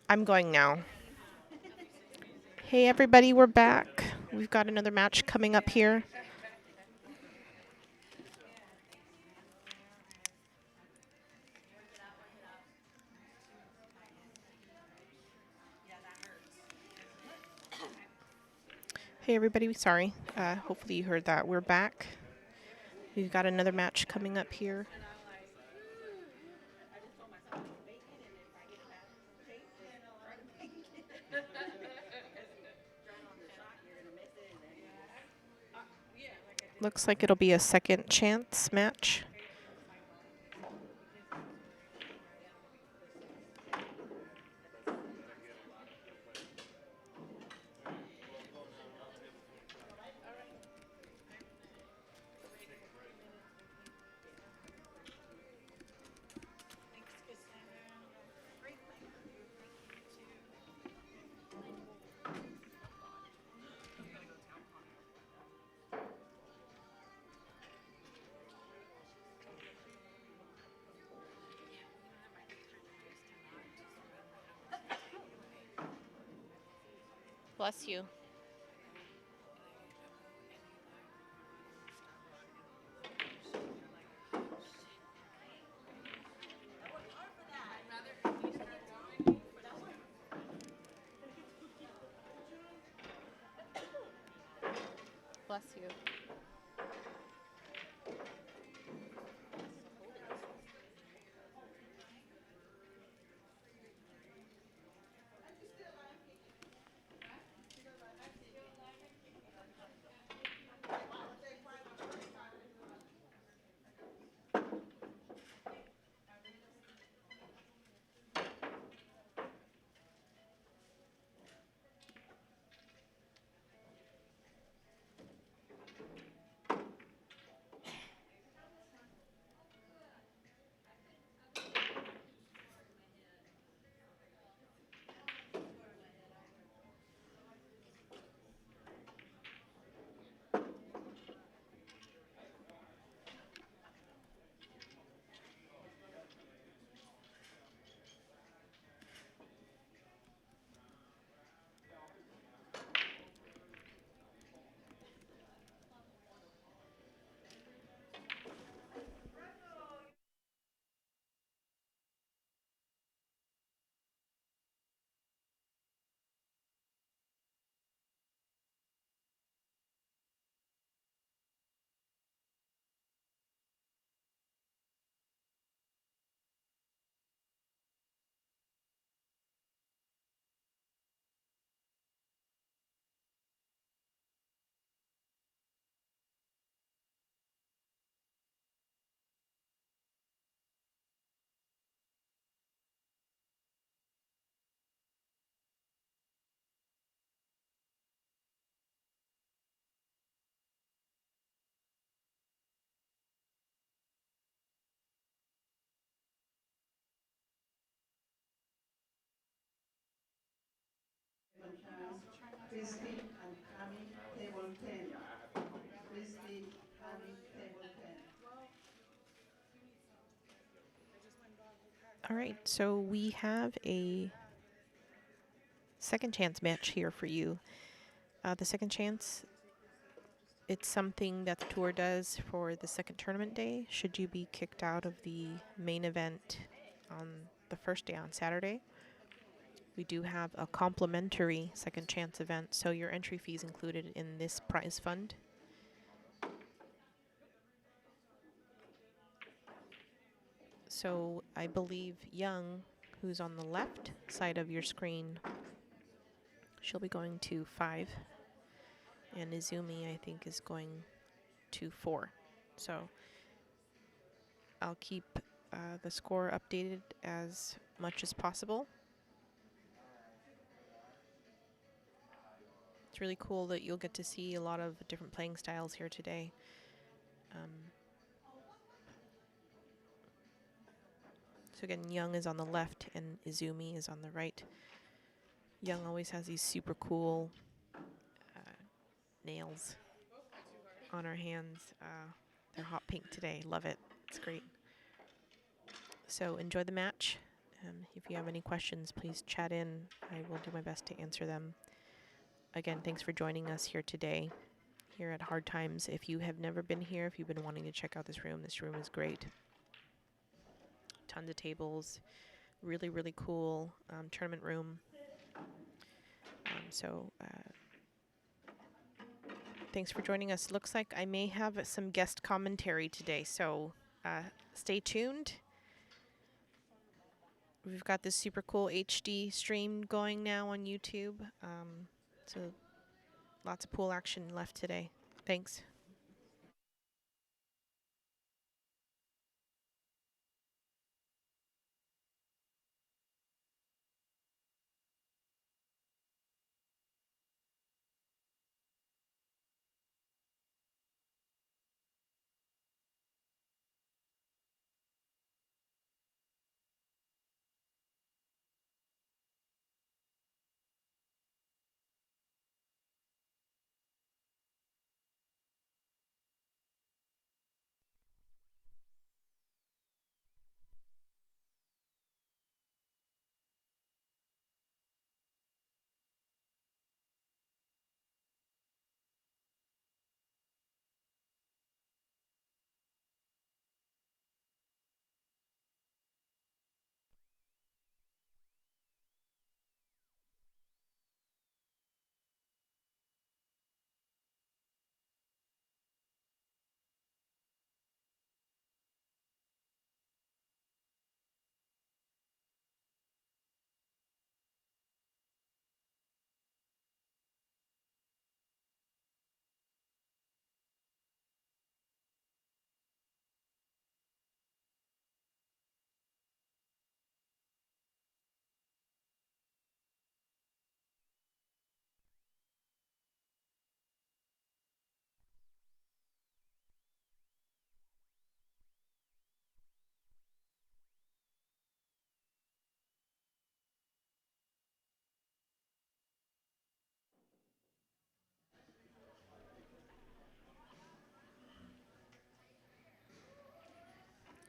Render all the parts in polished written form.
I'm going now. Hey everybody, we're back. We've got another match coming up here. Hey everybody, sorry. Hopefully you heard that. We're back. We've got another match coming up here. Looks like it'll be a second chance match. Bless you. Bless you. Christy and Cami, table 10. Christy, Cami, table 10. All right, so we have a second chance match here for you. The second chance, it's something that the tour does for the second tournament day. Should you be kicked out of the main event on the first day on Saturday, we do have a complimentary second chance event, so your entry fee is included in this prize fund. So I believe Young, who's on the left side of your screen, she'll be going to 5. And Izumi, I think, is going to 4. So I'll keep the score updated as much as possible. It's really cool that you'll get to see a lot of different playing styles here today. So again, Young is on the left and Izumi is on the right. Young always has these super cool nails on her hands. They're hot pink today. Love it. It's great. So enjoy the match. If you have any questions, please chat in. I will do my best to answer them. Again, thanks for joining us here today, here at Hard Times. If you have never been here, if you've been wanting to check out this room is great. Tons of tables, really, really cool tournament room. Thanks for joining us. Looks like I may have some guest commentary today, so stay tuned. We've got this super cool HD stream going now on YouTube. So lots of pool action left today. Thanks.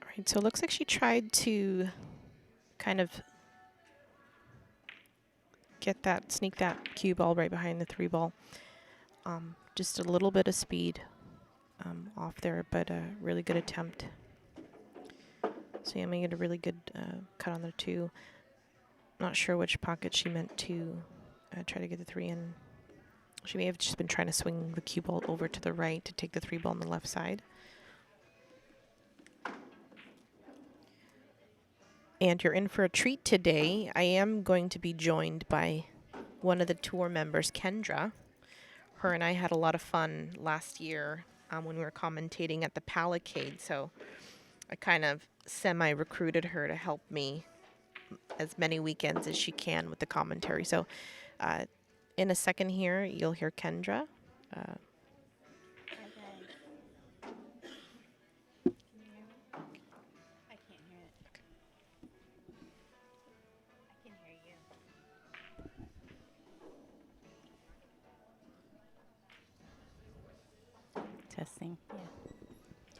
All right, so it looks like she tried to kind of sneak that cue ball right behind the 3 ball. Just a little bit of speed off there, but a really good attempt. So yeah, making a really good cut on the 2. Not sure which pocket she meant to try to get the 3 in. She may have just been trying to swing the cue ball over to the right to take the 3 ball on the left side. And you're in for a treat today. I am going to be joined by one of the tour members, Kendra. Her and I had a lot of fun last year when we were commentating at the Palicade. So I kind of semi-recruited her to help me as many weekends as she can with the commentary. So in a second here, you'll hear Kendra. Hi guys. Can you hear me? I can't hear it. I can hear you. Testing. Yeah.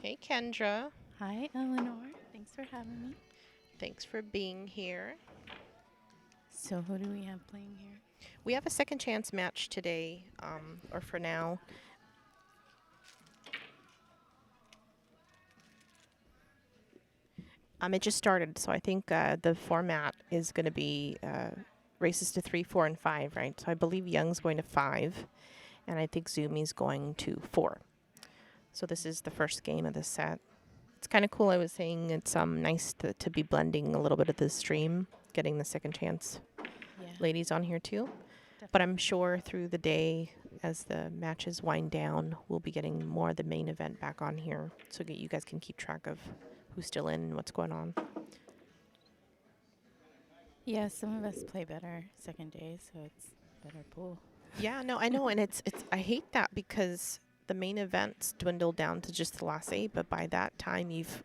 Hey, Kendra. Hi, Eleanor. Thanks for having me. Thanks for being here. So who do we have playing here? We have a second chance match today, or for now. It just started, so I think the format is going to be races to 3, 4, and 5, right? So I believe Young's going to 5, and I think Zumi's going to 4. So this is the first game of the set. It's kind of cool. I was saying it's nice to be blending a little bit of the stream, getting the second chance ladies on here too. Definitely. But I'm sure through the day, as the matches wind down, we'll be getting more of the main event back on here, so that you guys can keep track of who's still in and what's going on. Yeah, some of us play better second day, so it's better pool. Yeah, no, I know, and it's I hate that because the main events dwindle down to just the last 8, but by that time you've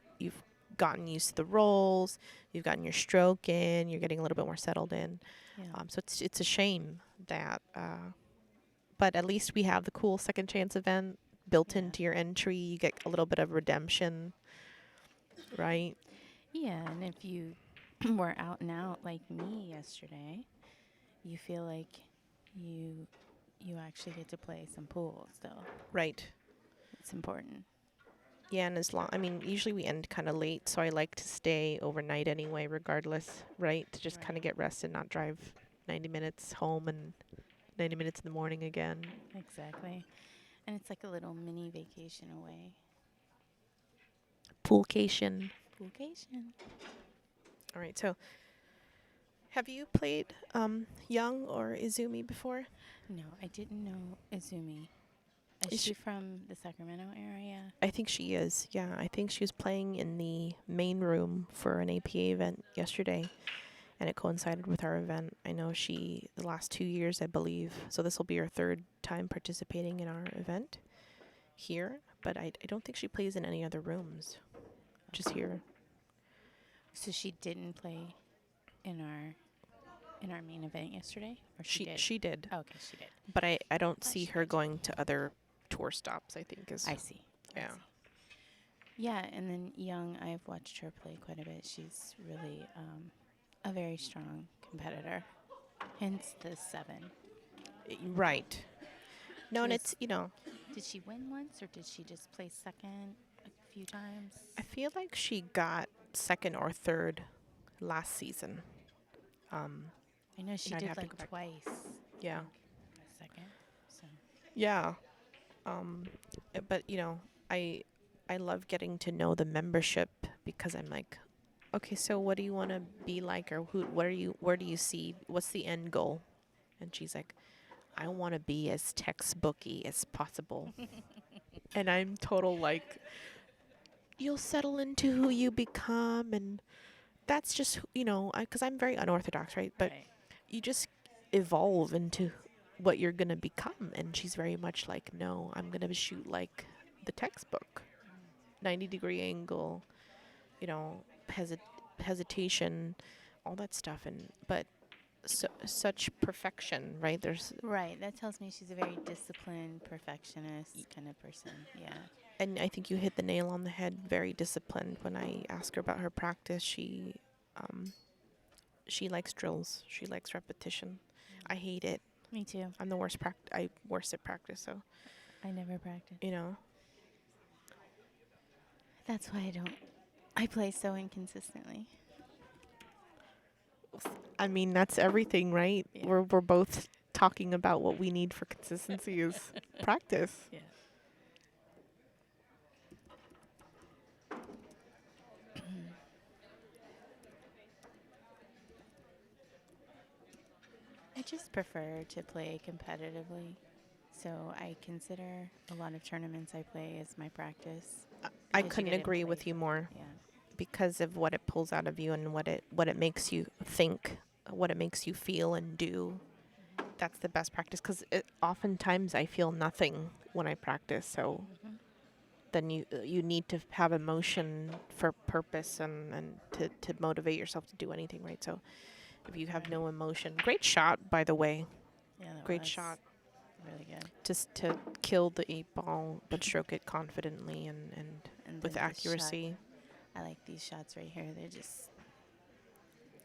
gotten used to the rolls, you've gotten your stroke in, you're getting a little bit more settled in. Yeah. So it's a shame that, but at least we have the cool second chance event built Yeah. into your entry. You get a little bit of redemption, right? Yeah, and if you were out and out like me yesterday, you feel like you you actually get to play some pool still. Right. It's important. Yeah, and as long, I mean, usually we end kind of late, so I like to stay overnight anyway, regardless, right? To just kind of Right. get rest and not drive 90 minutes home and 90 minutes in the morning again. Exactly. And it's like a little mini vacation away. Poolcation. Vacation. All right, so have you played Young or Izumi before? No, I didn't know Izumi. Is Is she she- from the Sacramento area? I think she is. Yeah, I think she was playing in the main room for an APA event yesterday, and it coincided with our event. I know she, the last 2 years, I believe, so this will be her third time participating in our event here, but I don't think she plays in any other rooms, just here. So she didn't play in our main event yesterday, or she did? She did, Oh, okay, she did. but I don't Thought see she her did. going to other tour stops, I think is. I see. I Yeah. see. Yeah, and then Young, I've watched her play quite a bit. She's really a very strong competitor. Hence the 7. Right. No, and it's, Yes. you know, Did she win once, or did she just place second a few times? I feel like she got second or third last season. I know she I'd did have to like go back. twice. Yeah. A second. So Yeah. But you know, I love getting to know the membership because I'm like, okay, so what do you want to be like, or where do you see, what's the end goal? And she's like, I want to be as textbooky as possible. And I'm total like, you'll settle into who you become, and that's just because I'm very unorthodox, right? But right. you just evolve into what you're gonna become. And she's very much like, no, I'm gonna shoot like the textbook, 90-degree angle, you know, hesitation, all that stuff. And but such perfection, right? There's Right. That tells me she's a very disciplined, perfectionist kind of person. Yeah. and I think you hit the nail on the head. Very disciplined. When I ask her about her practice, um, she likes drills. She likes repetition. I hate it. Me too. I'm the worst I worst at practice. So I never practice. you know, That's why I don't. I play so inconsistently. I mean that's everything, right? Yeah. We're both talking about what we need for consistency is practice. Yeah. I just prefer to play competitively. So I consider a lot of tournaments I play as my practice. I because you couldn't get to agree play with you for- more Yeah. because of what it pulls out of you and what it makes you think, what it makes you feel and do. That's the best practice because oftentimes I feel nothing when I practice. So Mhm. then you need to have emotion for purpose and to motivate yourself to do anything, right? So if you have Right. no emotion, great shot, by the way, Yeah, that great was shot. really good. Just to kill the 8 ball, but stroke it confidently and And with then this shot, accuracy. I like these shots right here. They're just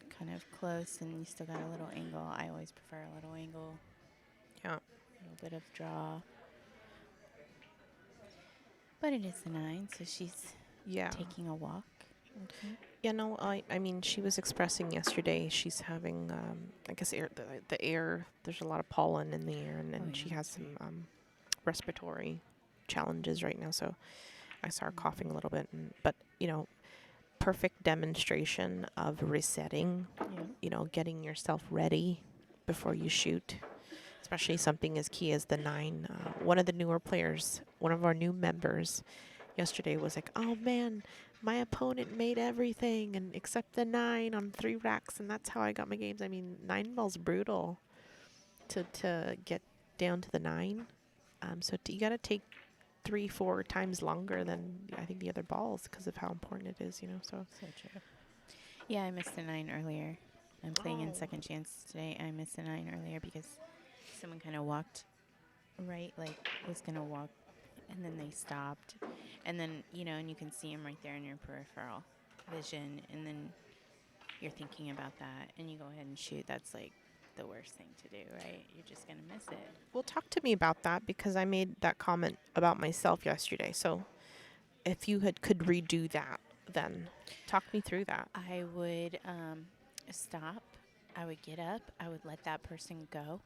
kind of close, and you still got a little angle. I always prefer a little angle, Yeah. a little bit of draw. But it is a 9, so she's Yeah. taking a walk. Yeah, no, I mean, she was expressing yesterday she's having, I guess, the air, there's a lot of pollen in the air, and Oh, she yeah, has that's some right. respiratory challenges right now. So I saw her coughing a little bit. But, perfect demonstration of resetting, Yeah. getting yourself ready before you shoot, especially something as key as the 9. One of the newer players, one of our new members, yesterday was like, "Oh man, my opponent made everything and except the 9 on 3 racks, and that's how I got my games." I mean, 9 ball's brutal to get down to the 9. So you got to take 3-4 times longer than I think the other balls because of how important it is, So So true. Yeah, I missed a 9 earlier. I'm playing in Oh. second chance today. I missed a 9 earlier because someone kind of walked right, like was going to walk, and then they stopped. And then, and you can see them right there in your peripheral vision. And then you're thinking about that and you go ahead and shoot, that's like the worst thing to do, right? You're just going to miss it. Well, talk to me about that because I made that comment about myself yesterday. So if you could redo that, then talk me through that. I would stop. I would get up. I would let that person go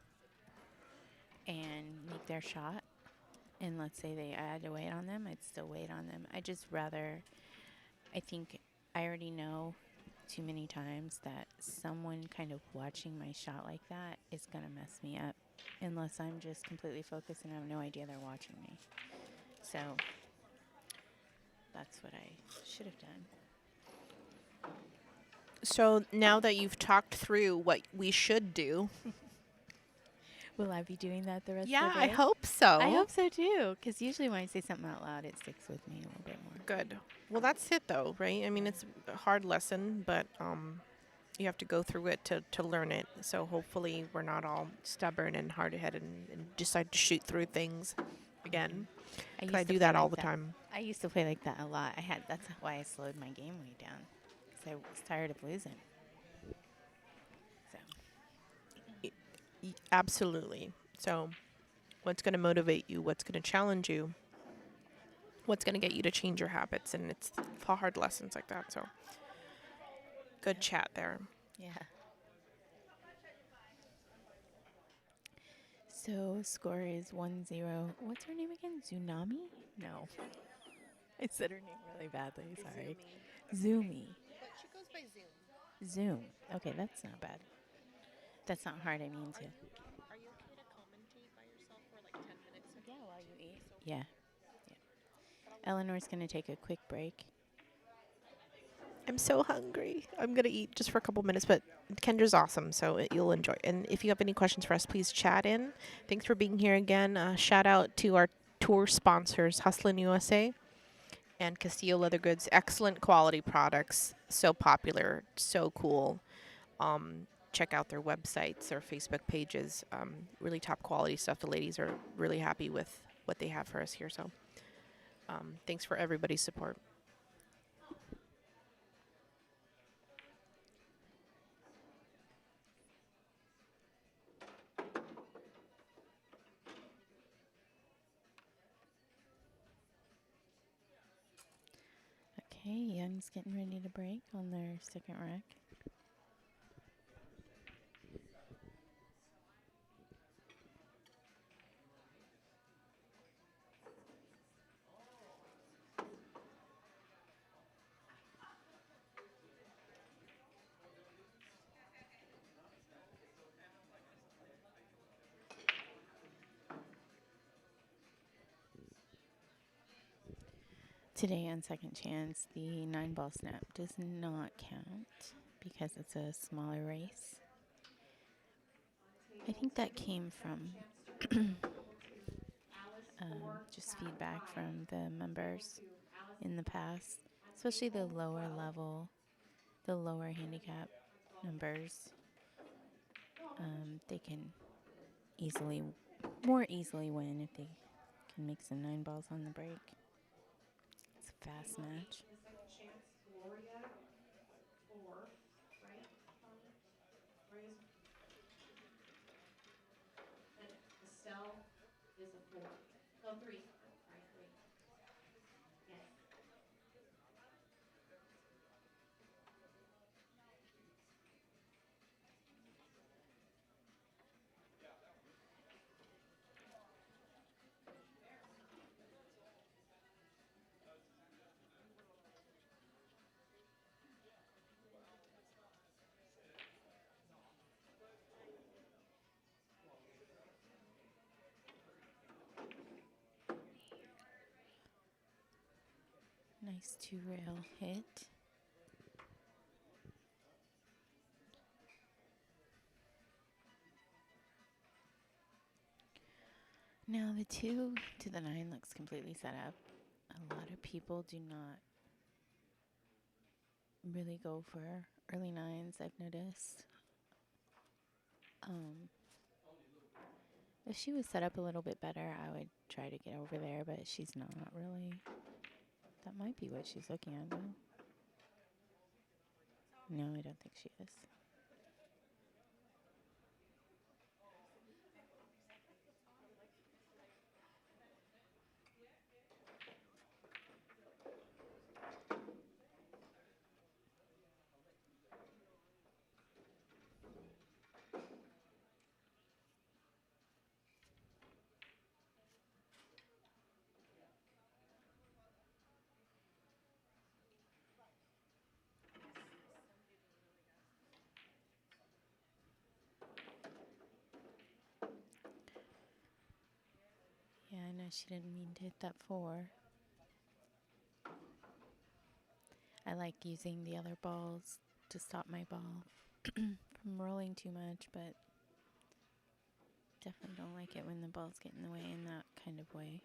and make their shot. And let's say I had to wait on them, I'd still wait on them. I just rather, I think I already know too many times that someone kind of watching my shot like that is going to mess me up unless I'm just completely focused and I have no idea they're watching me. So that's what I should have done. So now that you've talked through what we should do, Will I be doing that the rest of yeah, the day? I hope so. I hope so too, because usually when I say something out loud, it sticks with me a little bit more. Good. Well, that's it though, right? I mean, it's a hard lesson, but you have to go through it to learn it. So hopefully we're not all stubborn and hard-headed and decide to shoot through things again. I do that all the time. I used to play like that a lot. That's why I slowed my game way down, because I was tired of losing. So Absolutely. So what's going to motivate you? What's going to challenge you? What's going to get you to change your habits? And it's hard lessons like that. So good chat there. yeah. So score is 1-0. What's her name again? Tsunami? No. I said her name really badly. Sorry. Zoomy. But she goes by Zoom. Zoom. Okay, that's not bad. That's not hard. I mean to. Are you okay to commentate by yourself for like 10 minutes? Yeah, while you eat. Yeah. Eleanor's going to take a quick break. I'm so hungry. I'm going to eat just for a couple minutes, but Kendra's awesome, so you'll enjoy. And if you have any questions for us, please chat in. Thanks for being here again. Shout out to our tour sponsors, Hustlin' USA and Castillo Leather Goods. Excellent quality products. So popular. So cool. Check out their websites, their Facebook pages. Really top quality stuff. The ladies are really happy with what they have for us here. So thanks for everybody's support. Okay, Young's getting ready to break on their second rack. Today on Second Chance, the 9-ball snap does not count because it's a smaller race. I think that came from just feedback from the members in the past, especially the lower level, the lower handicap numbers. They can more easily win if they can make some 9 balls on the break. It's a fast match. Nice 2-rail hit. Now the 2 to the 9 looks completely set up. A lot of people do not really go for early 9s, I've noticed. If she was set up a little bit better, I would try to get over there, but she's not really. That might be what she's looking at, though. No, I don't think she is. Yeah, I know she didn't mean to hit that 4. I like using the other balls to stop my ball from rolling too much, but definitely don't like it when the balls get in the way in that kind of way.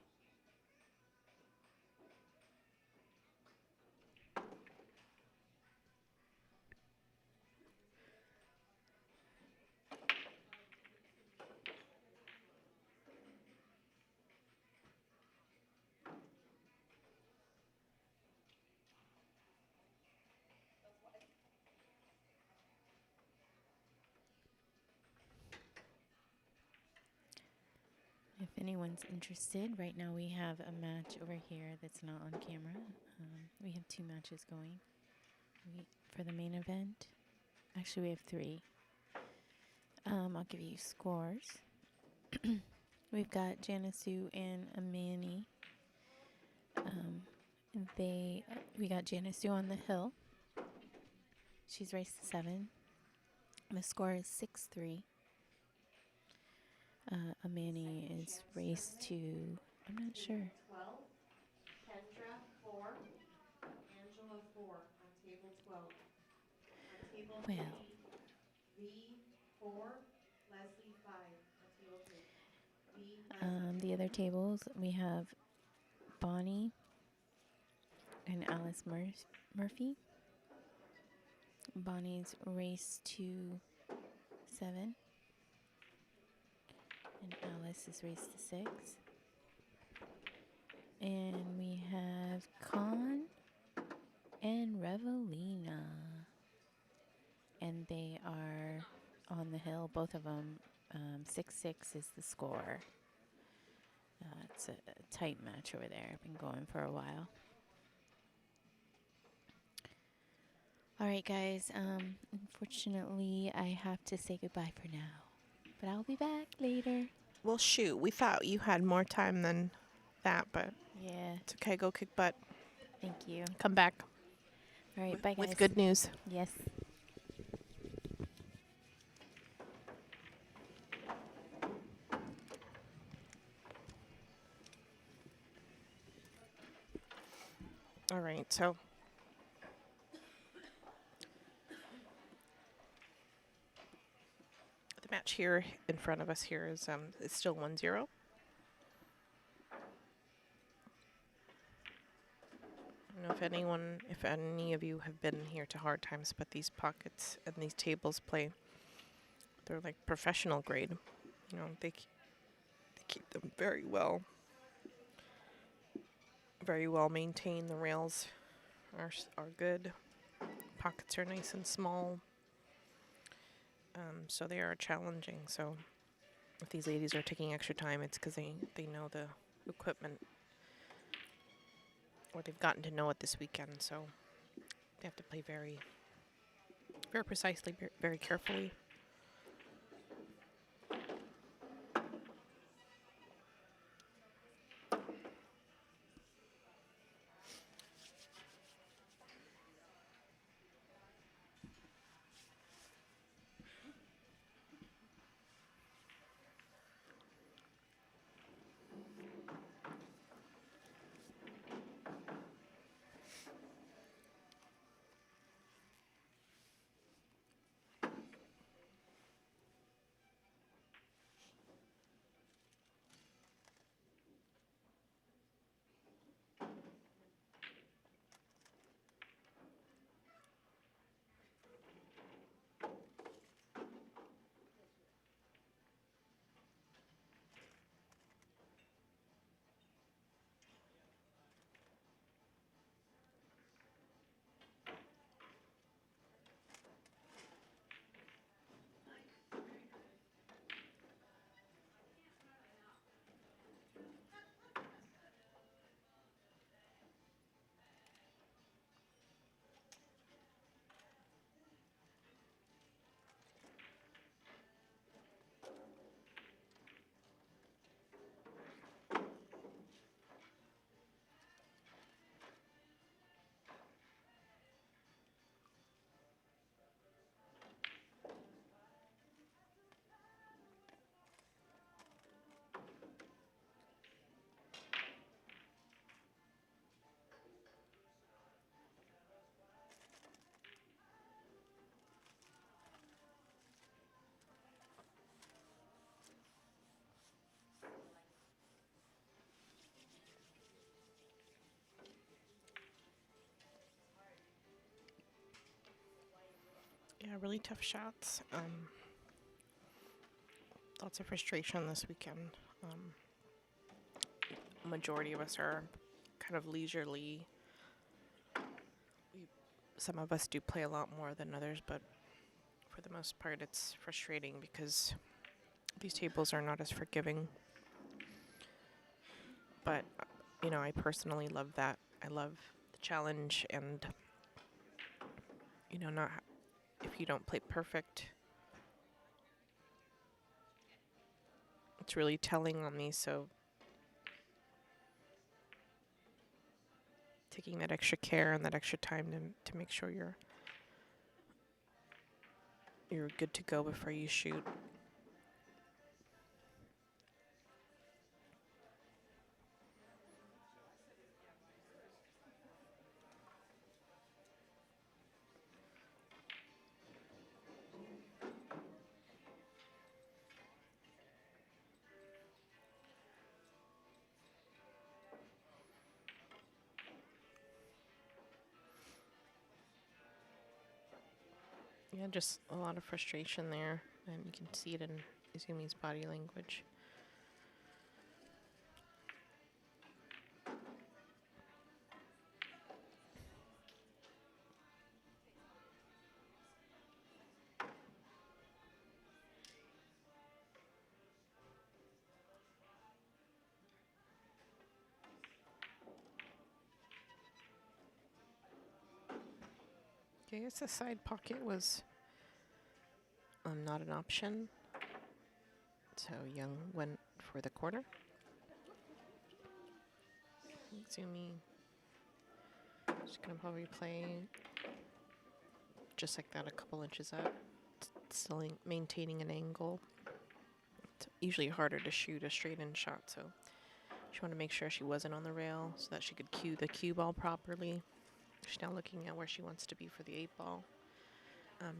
If anyone's interested, right now we have a match over here that's not on camera. We have 2 matches going for the main event. Actually, we have 3. I'll give you scores. We've got Janisu and Amani. We got Janisu on the hill. She's raced to 7. The score is 6-3. Amani is raced to, I'm not sure. 12, Kendra 4, Angela 4 on table 12. On table Well, 3, V 4, Leslie 5 on table 3. V, Leslie. the other tables, we have Bonnie and Alice Murphy. Bonnie's race to 7. And Alice is race to 6. And we have Khanh and Revelina. And they are on the hill, both of them. 6-6 is the score. It's a tight match over there. Been going for a while. All right, guys. Unfortunately, I have to say goodbye for now. But I'll be back later. Well, shoot, we thought you had more time than that, but Yeah, it's okay. Go kick butt. thank you. Come back All right, bye, guys. with good news. Yes. All right, so the match here in front of us here is still 1-0. I don't know if any of you have been here to Hard Times, but these pockets and these tables play, they're like professional grade. You know, they keep them very well maintained. The rails are good. Pockets are nice and small. So they are challenging. So if these ladies are taking extra time, it's because they know the equipment, or they've gotten to know it this weekend. So they have to play very, very precisely, very carefully. Yeah, really tough shots. Lots of frustration this weekend. Majority of us are kind of leisurely. Some of us do play a lot more than others, but for the most part, it's frustrating because these tables are not as forgiving. But, I personally love that. I love the challenge and, not if you don't play perfect, it's really telling on me. So taking that extra care and that extra time to make sure you're good to go before you shoot. Yeah, just a lot of frustration there, and you can see it in Izumi's body language. Okay, I guess the side pocket was not an option. So Young went for the corner. Izumi just gonna probably play just like that, a couple inches up, still maintaining an angle. It's usually harder to shoot a straight-in shot, so she wanted to make sure she wasn't on the rail so that she could cue the cue ball properly. She's now looking at where she wants to be for the 8-ball.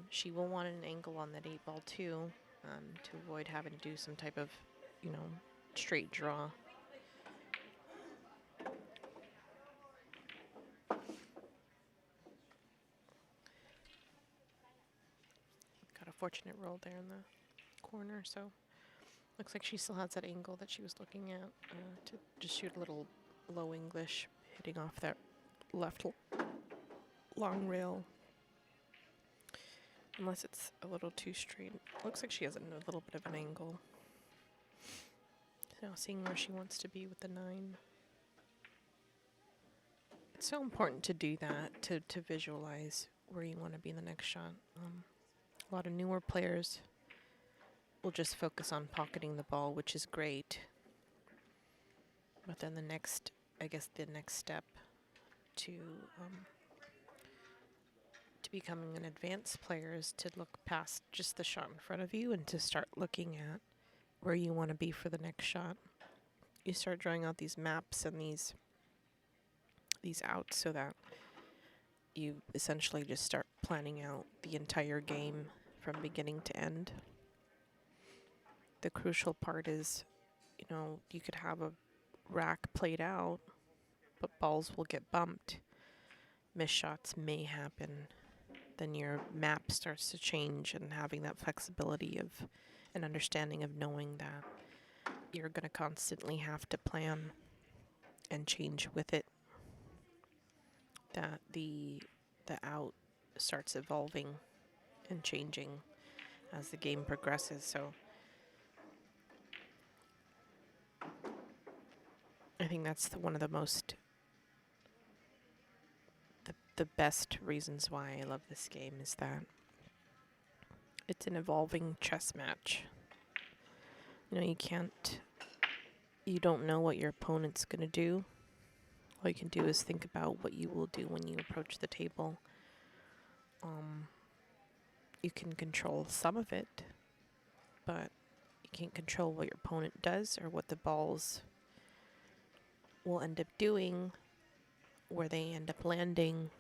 She will want an angle on that 8-ball too, to avoid having to do some type of, straight draw. Got a fortunate roll there in the corner, so looks like she still has that angle that she was looking at, to just shoot a little low English, hitting off that left long rail. Unless it's a little too straight. Looks like she has a little bit of an angle. Now seeing where she wants to be with the 9. It's so important to do that, to visualize where you want to be in the next shot. A lot of newer players will just focus on pocketing the ball, which is great. But then the next step to becoming an advanced player is to look past just the shot in front of you and to start looking at where you want to be for the next shot. You start drawing out these maps and these outs so that you essentially just start planning out the entire game from beginning to end. The crucial part is, you could have a rack played out, but balls will get bumped. Missed shots may happen. Then your map starts to change, and having that flexibility of an understanding of knowing that you're going to constantly have to plan and change with it, that the out starts evolving and changing as the game progresses. So I think that's one of the most the best reasons why I love this game is that it's an evolving chess match. You don't know what your opponent's going to do. All you can do is think about what you will do when you approach the table. You can control some of it, but you can't control what your opponent does or what the balls will end up doing, where they end up landing.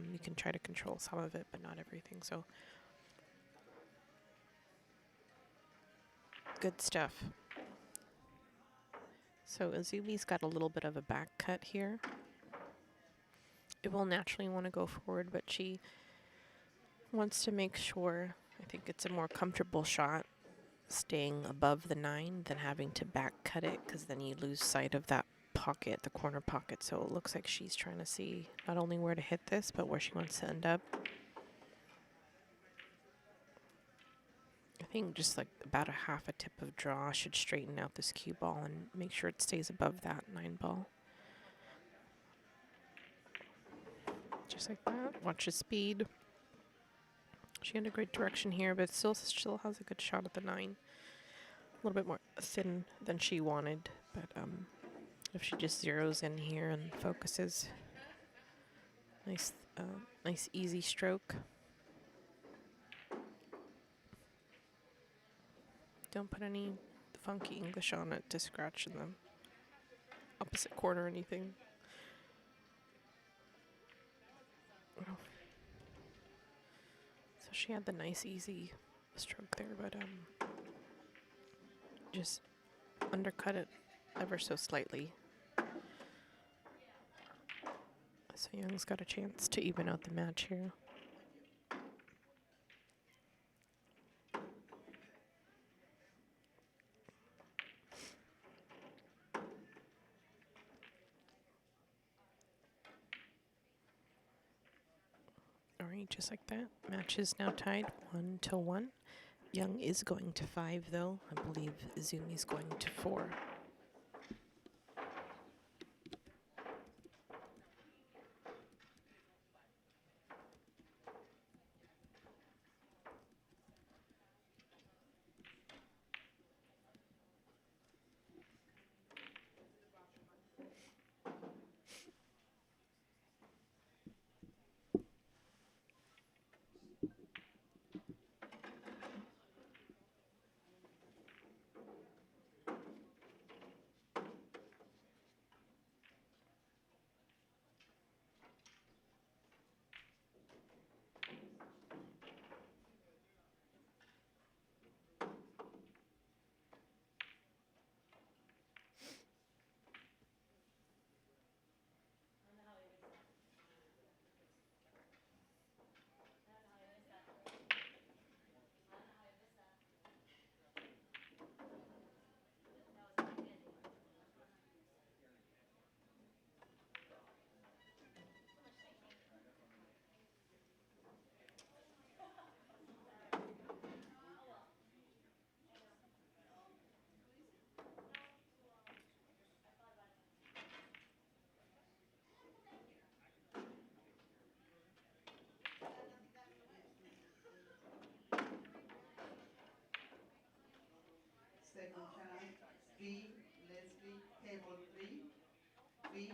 You can try to control some of it, but not everything. So, good stuff. So Izumi's got a little bit of a back cut here. It will naturally want to go forward, but she wants to make sure, I think it's a more comfortable shot staying above the 9 than having to back cut it, because then you lose sight of that pocket, the corner pocket. So it looks like she's trying to see not only where to hit this, but where she wants to end up. I think just like about a half a tip of draw should straighten out this cue ball and make sure it stays above that 9 ball. Just like that. Watch the speed. She had a great direction here, but still has a good shot at the 9. A little bit more thin than she wanted, but if she just zeroes in here and focuses, nice easy stroke. Don't put any funky English on it to scratch in the opposite corner or anything. Oh. So she had the nice easy stroke there, but just undercut it ever so slightly. So Young's got a chance to even out the match here. All right, just like that. Match is now tied 1-1. Young is going to 5, though. I believe Zumi's going to 4. Second chance, B, Leslie, table 3. B,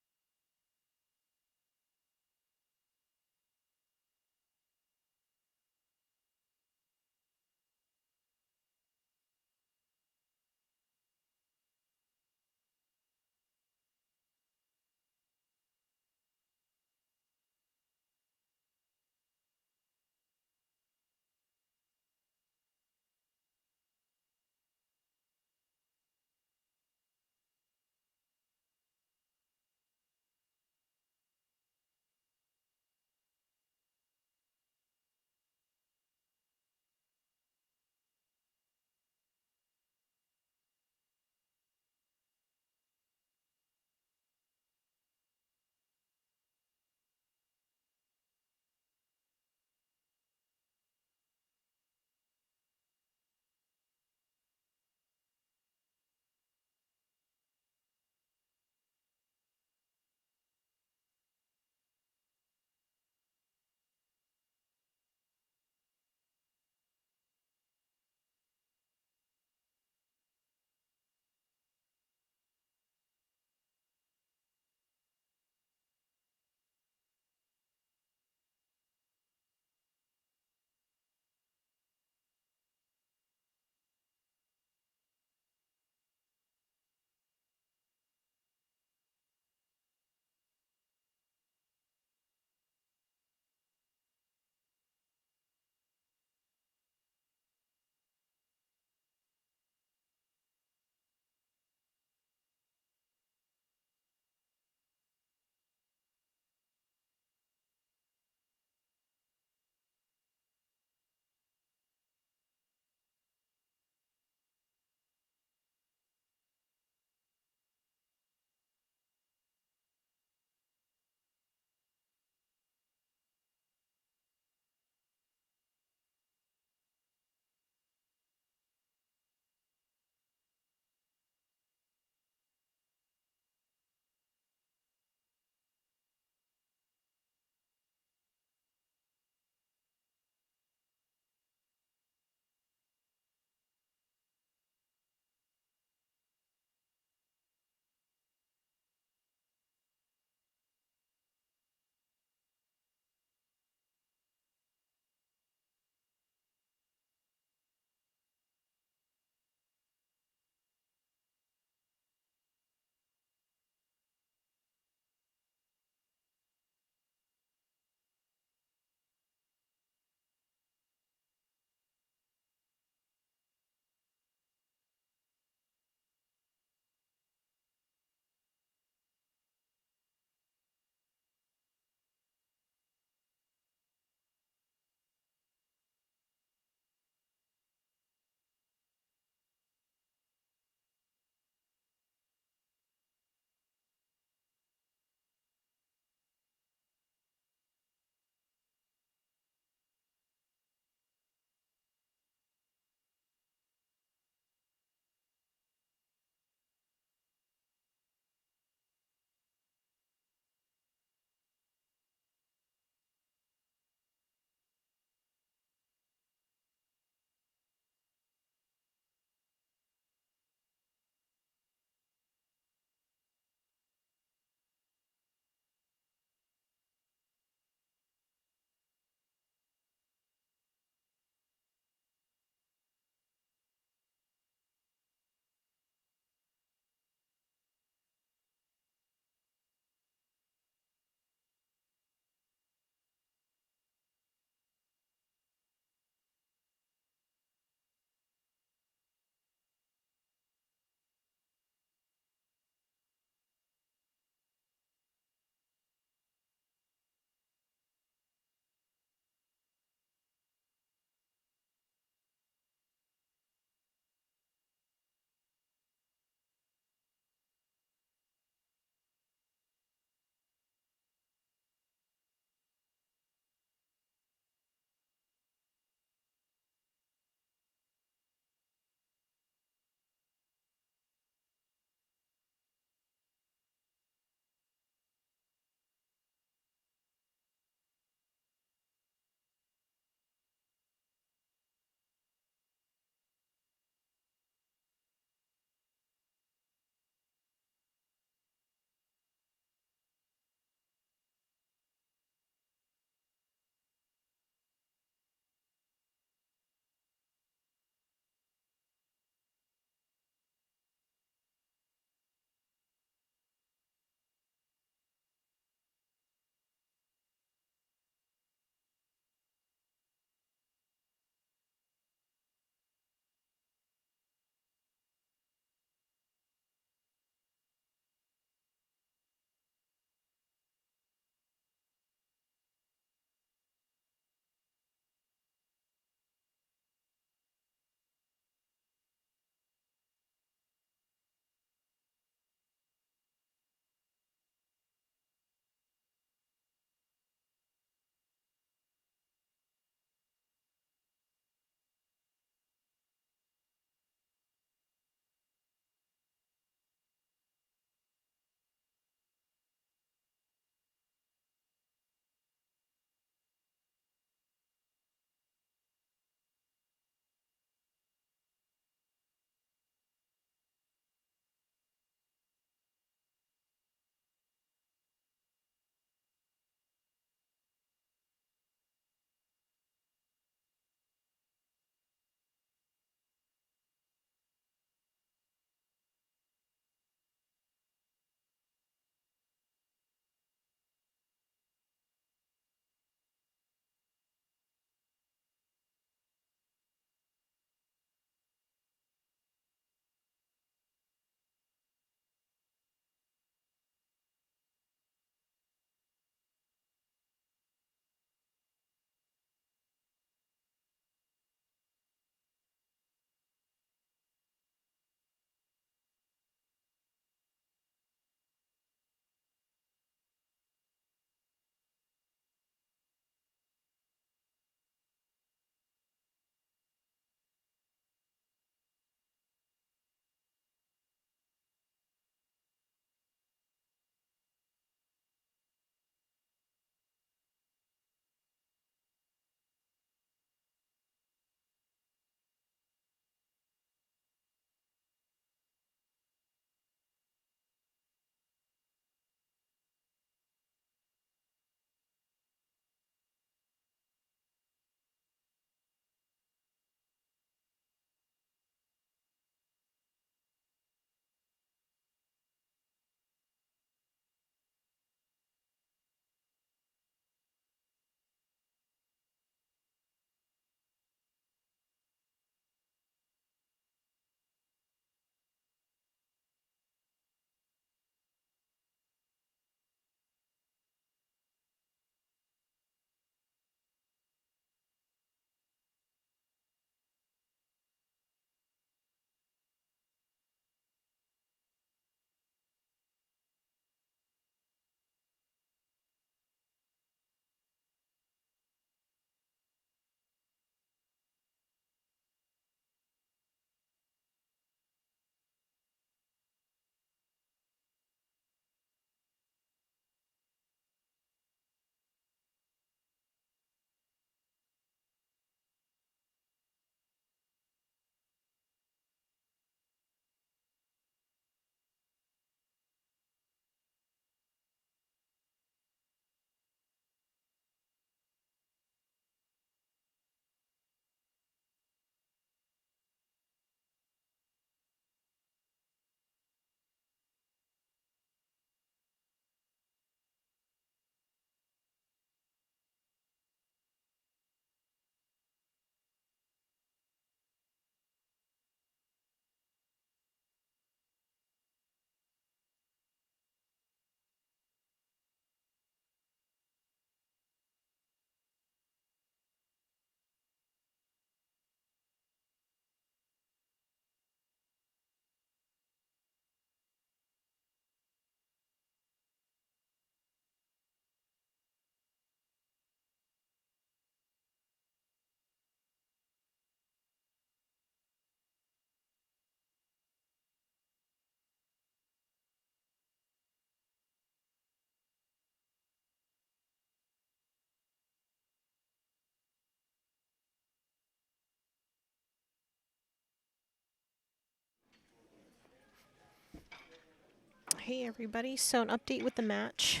Hey everybody, so an update with the match.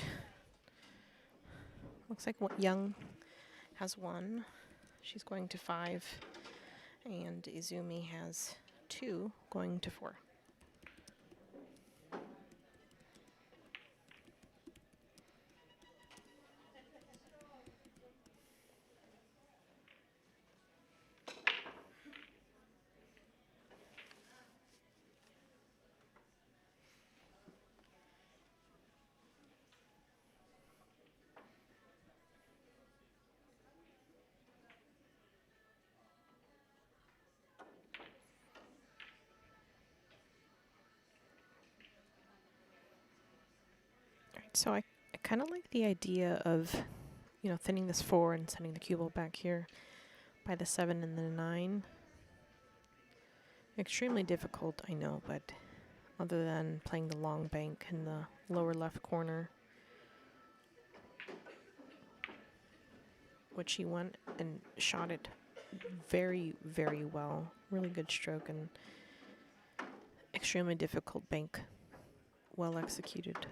Looks like Young has 1. She's going to 5. And Izumi has 2, going to 4. Alright, so I kind of like the idea of, thinning this 4 and sending the cue ball back here by the 7 and the 9. Extremely difficult, I know, but other than playing the long bank in the lower left corner, which she went and shot it very, very well. Really good stroke and extremely difficult bank. Well executed.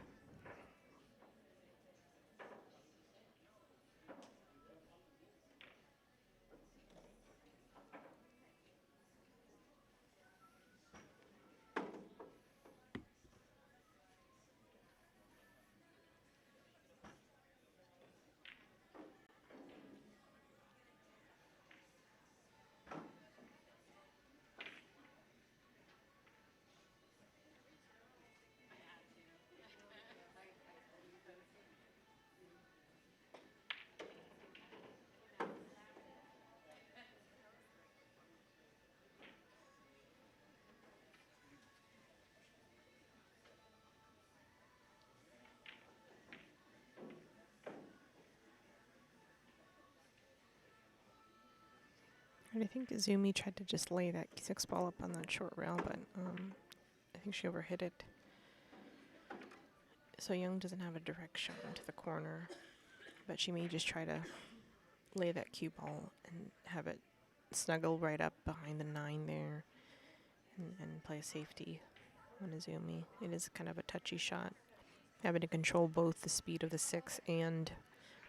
And I think Izumi tried to just lay that 6 ball up on that short rail, but I think she overhit it. So Young doesn't have a direct shot into the corner, but she may just try to lay that cue ball and have it snuggle right up behind the 9 there and play a safety on Izumi. It is kind of a touchy shot, having to control both the speed of the 6 and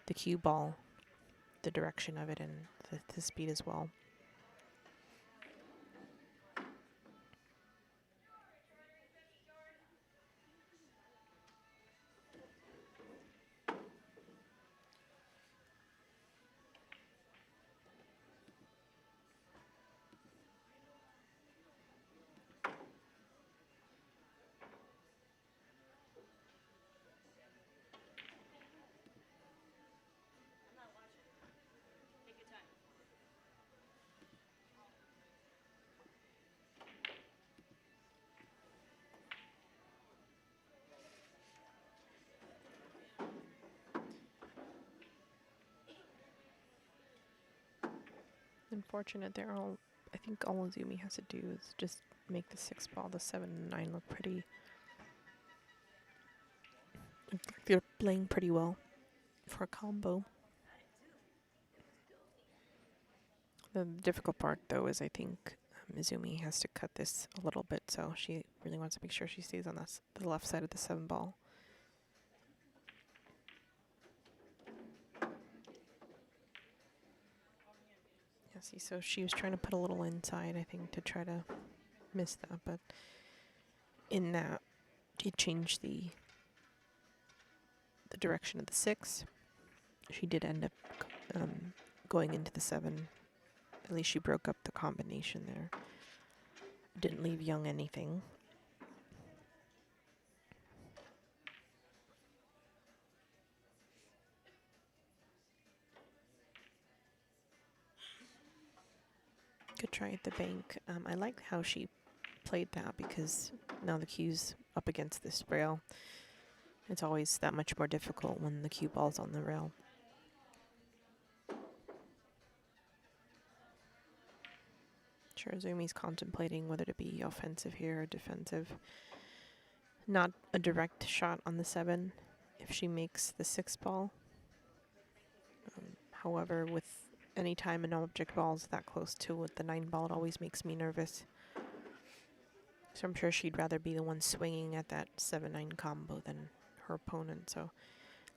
the cue ball, the direction of it, and the speed as well. Unfortunate. I think all Izumi has to do is just make the 6 ball, the 7 and 9 look pretty. They're playing pretty well for a combo. The difficult part, though, is I think Izumi has to cut this a little bit, so she really wants to make sure she stays on the left side of the 7 ball. Yeah, see, so she was trying to put a little inside, I think, to try to miss that, but in that, she changed the direction of the 6. She did end up going into the 7. At least she broke up the combination there. Didn't leave Young anything. Good try at the bank. I like how she played that because now the cue's up against this rail. It's always that much more difficult when the cue ball's on the rail. Sure, Zumi's contemplating whether to be offensive here or defensive. Not a direct shot on the 7 if she makes the 6 ball. However, with any time an object ball is that close to with the 9 ball, it always makes me nervous. So I'm sure she'd rather be the one swinging at that 7-9 combo than her opponent. So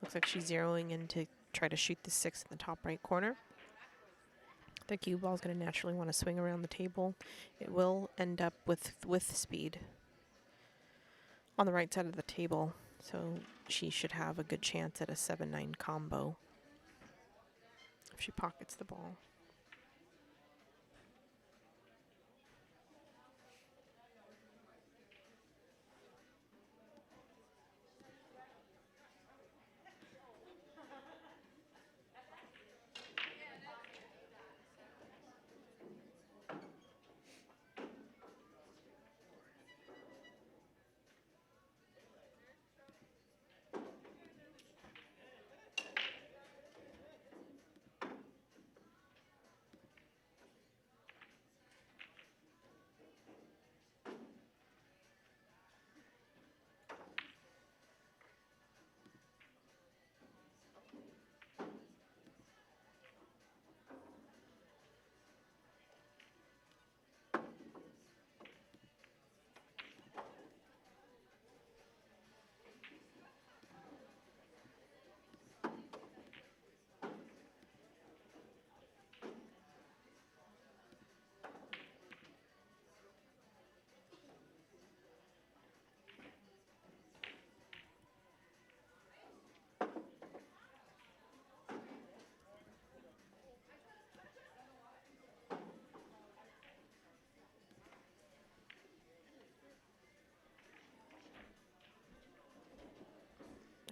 looks like she's zeroing in to try to shoot the 6 in the top right corner. The cue ball is going to naturally want to swing around the table. It will end up with speed on the right side of the table. So she should have a good chance at a 7-9 combo if she pockets the ball.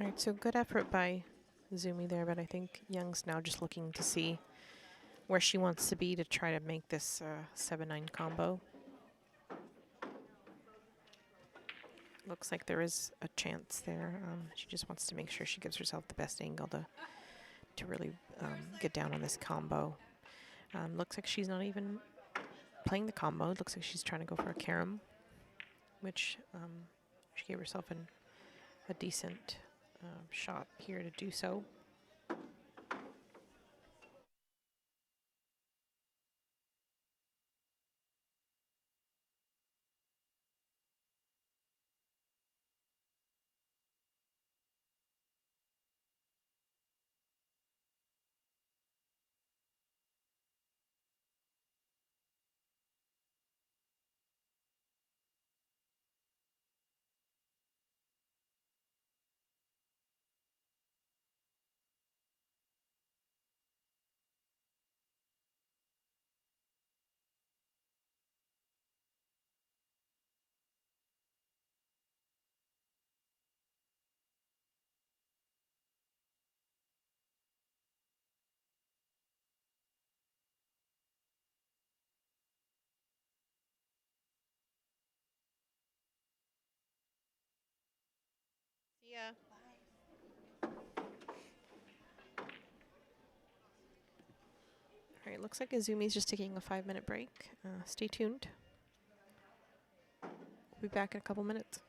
All right, so good effort by Zumi there, but I think Young's now just looking to see where she wants to be to try to make this 7-9 combo. Looks like there is a chance there. She just wants to make sure she gives herself the best angle to really get down on this combo. Looks like she's not even playing the combo. It looks like she's trying to go for a carom, which she gave herself a decent shot here to do so. See ya. All right, looks like Izumi's just taking a 5-minute break. Stay tuned. We'll be back in a couple minutes.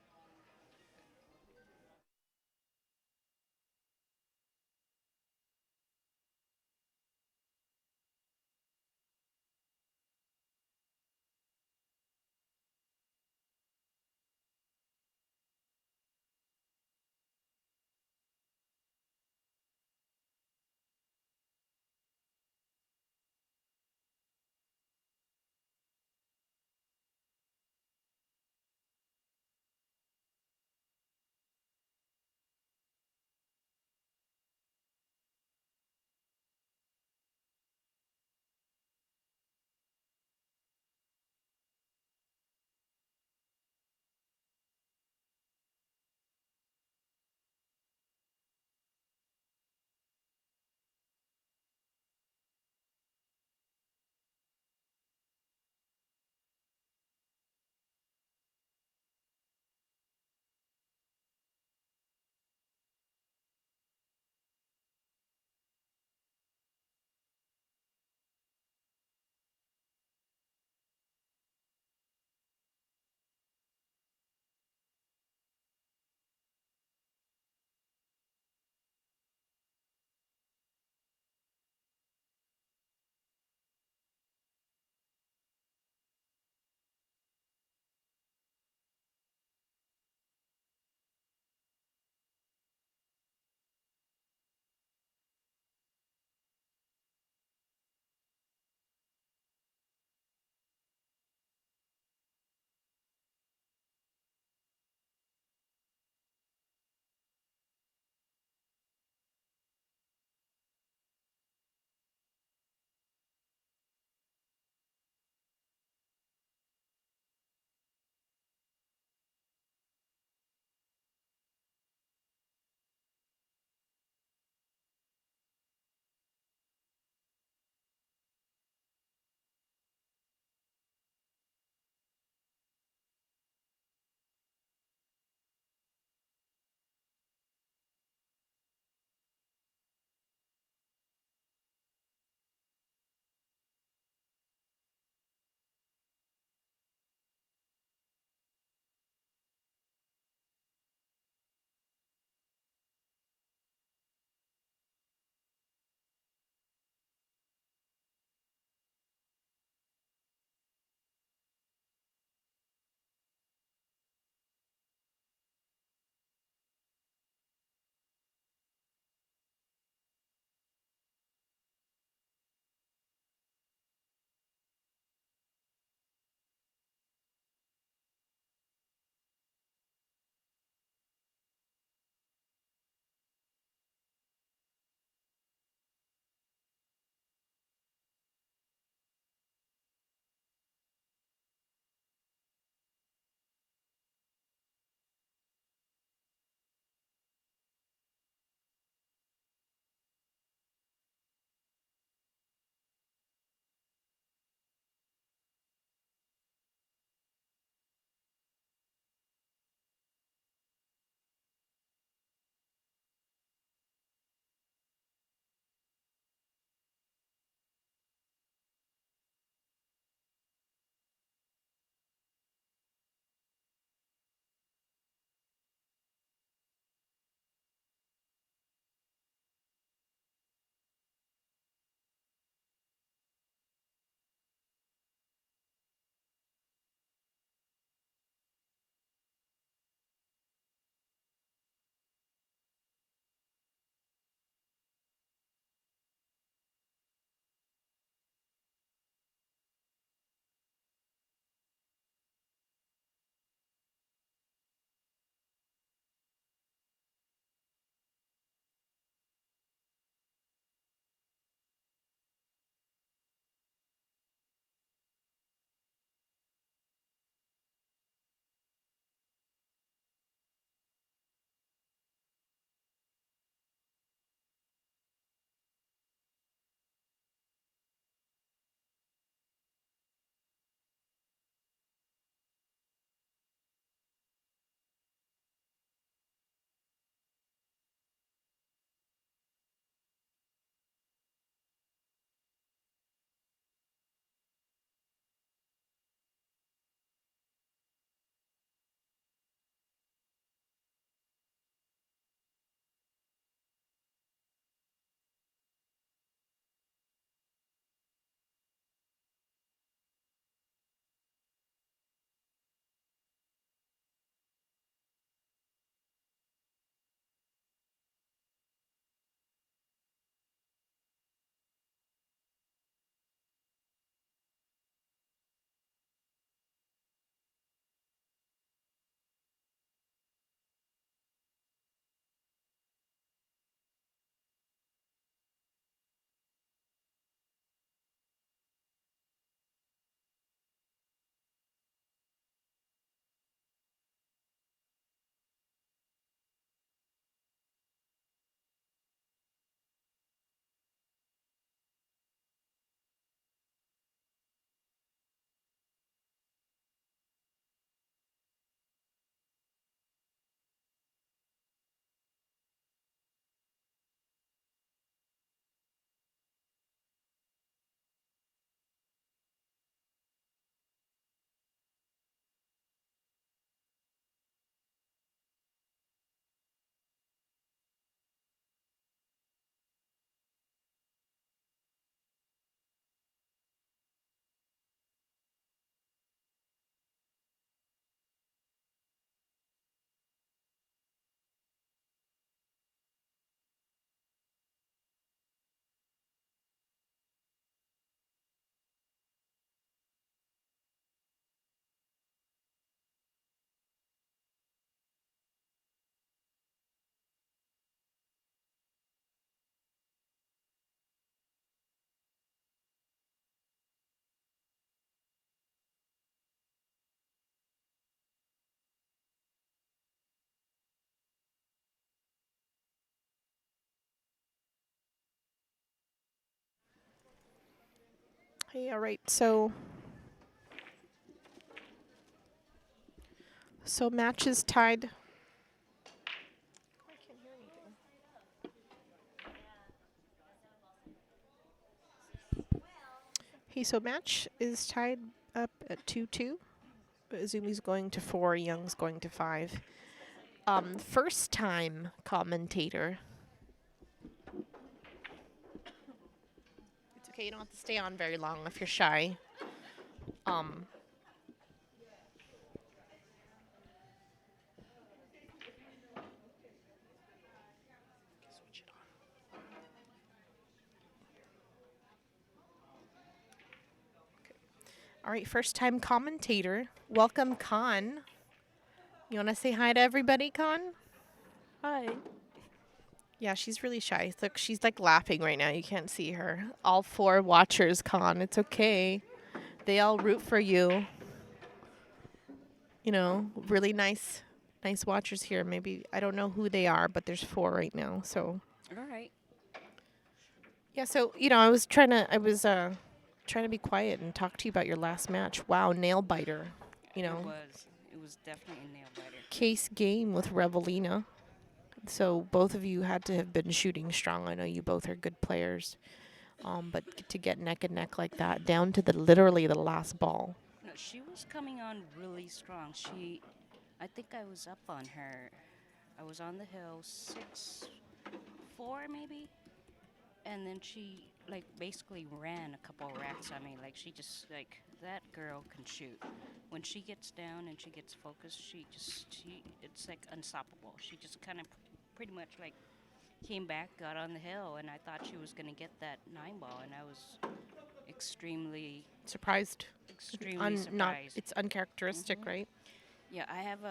Okay, all right. So match is tied. I can't hear anything. Okay, so match is tied up at 2-2. Azumi's going to 4, Young's going to 5. First time commentator. It's okay, you don't have to stay on very long if you're shy. Switch it on. Okay. All right, first time commentator. Welcome, Khanh. You want to say hi to everybody, Khanh? Hi. Yeah, she's really shy. Look, she's like laughing right now. You can't see her. All 4 watchers, Khanh. It's okay. They all root for you. You know, really nice watchers here. Maybe I don't know who they are, but there's 4 right now. So All right. yeah, so I was trying to be quiet and talk to you about your last match. Wow, nail biter. It was definitely a nail biter. Case game with Revelina. So both of you had to have been shooting strong. I know you both are good players. But to get neck and neck like that, down to literally the last ball. No, she was coming on really strong. I think I was up on her. I was on the hill 6-4 maybe, and then she like basically ran a couple of racks on me. Like she just like that girl can shoot. When she gets down and she gets focused, it's like unstoppable. She just kind of pretty much like came back, got on the hill, and I thought she was gonna get that 9-ball, and I was extremely Surprised. extremely Not surprised. it's uncharacteristic, Mhm. right? Yeah, I have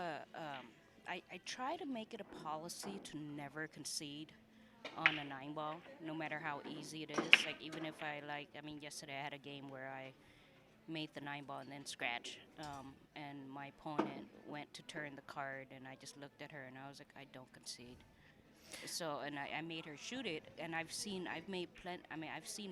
I try to make it a policy to never concede on a 9-ball, no matter how easy it is. Like, even if I mean, yesterday I had a game where I made the 9-ball and then scratch, and my opponent went to turn the card, and I just looked at her and I was like, I don't concede. So, and I made her shoot it, and I've seen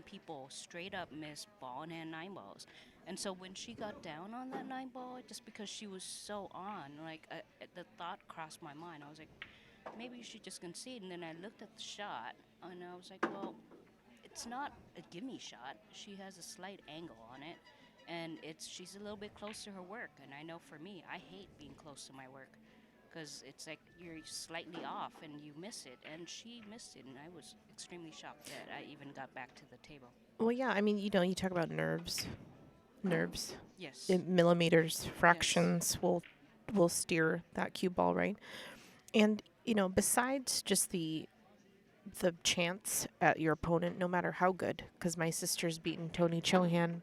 people straight up miss ball and hand 9-balls. And so when she got down on that 9-ball, just because she was so on, like the thought crossed my mind. I was like, maybe you should just concede. And then I looked at the shot, and I was like, well, it's not a gimme shot. She has a slight angle on it, and she's a little bit close to her work. And I know for me, I hate being close to my work, because it's like you're slightly off and you miss it, and she missed it, and I was extremely shocked that I even got back to the table. Well, yeah. I mean, you talk about nerves. Yes. In millimeters, fractions will steer that cue ball, right? And besides just the chance at your opponent, no matter how good, because my sister's beaten Tony Chohan.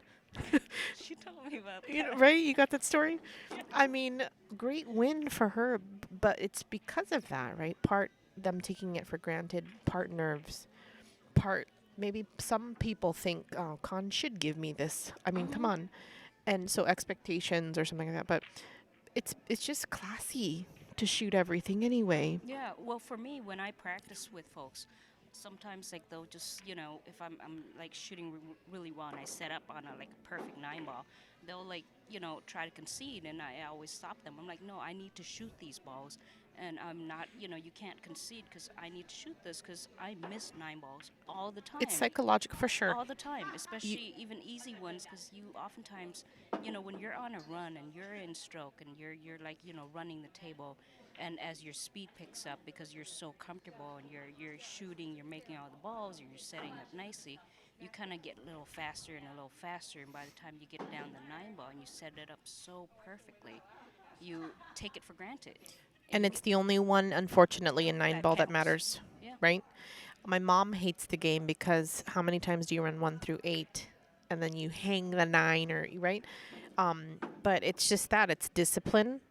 She told me about that. Right? You got that story? I mean, great win for her, but it's because of that, right? Part them taking it for granted, part nerves, part maybe some people think, oh, Khanh should give me this. I mean, come on. And so expectations or something like that. But it's just classy to shoot everything anyway. Yeah, well, for me, when I practice with folks, sometimes like they'll just, if I'm like shooting really well and I set up on a like perfect 9-ball, they'll like, try to concede, and I always stop them. I'm like, no, I need to shoot these balls, and I'm not, you can't concede because I need to shoot this because I miss 9-balls all the time. It's psychological for sure. All the time, especially even easy ones, because you oftentimes, when you're on a run and you're in stroke and you're like, running the table, and as your speed picks up because you're so comfortable and you're shooting, you're making all the balls, you're setting up nicely, you kind of get a little faster and a little faster, and by the time you get down the 9-ball and you set it up so perfectly, you take it for granted. And it's the only one, unfortunately, in 9-ball that counts. matters, Yeah. right? My mom hates the game because how many times do you run 1 through 8, and then you hang the 9, or right? But it's just that it's discipline,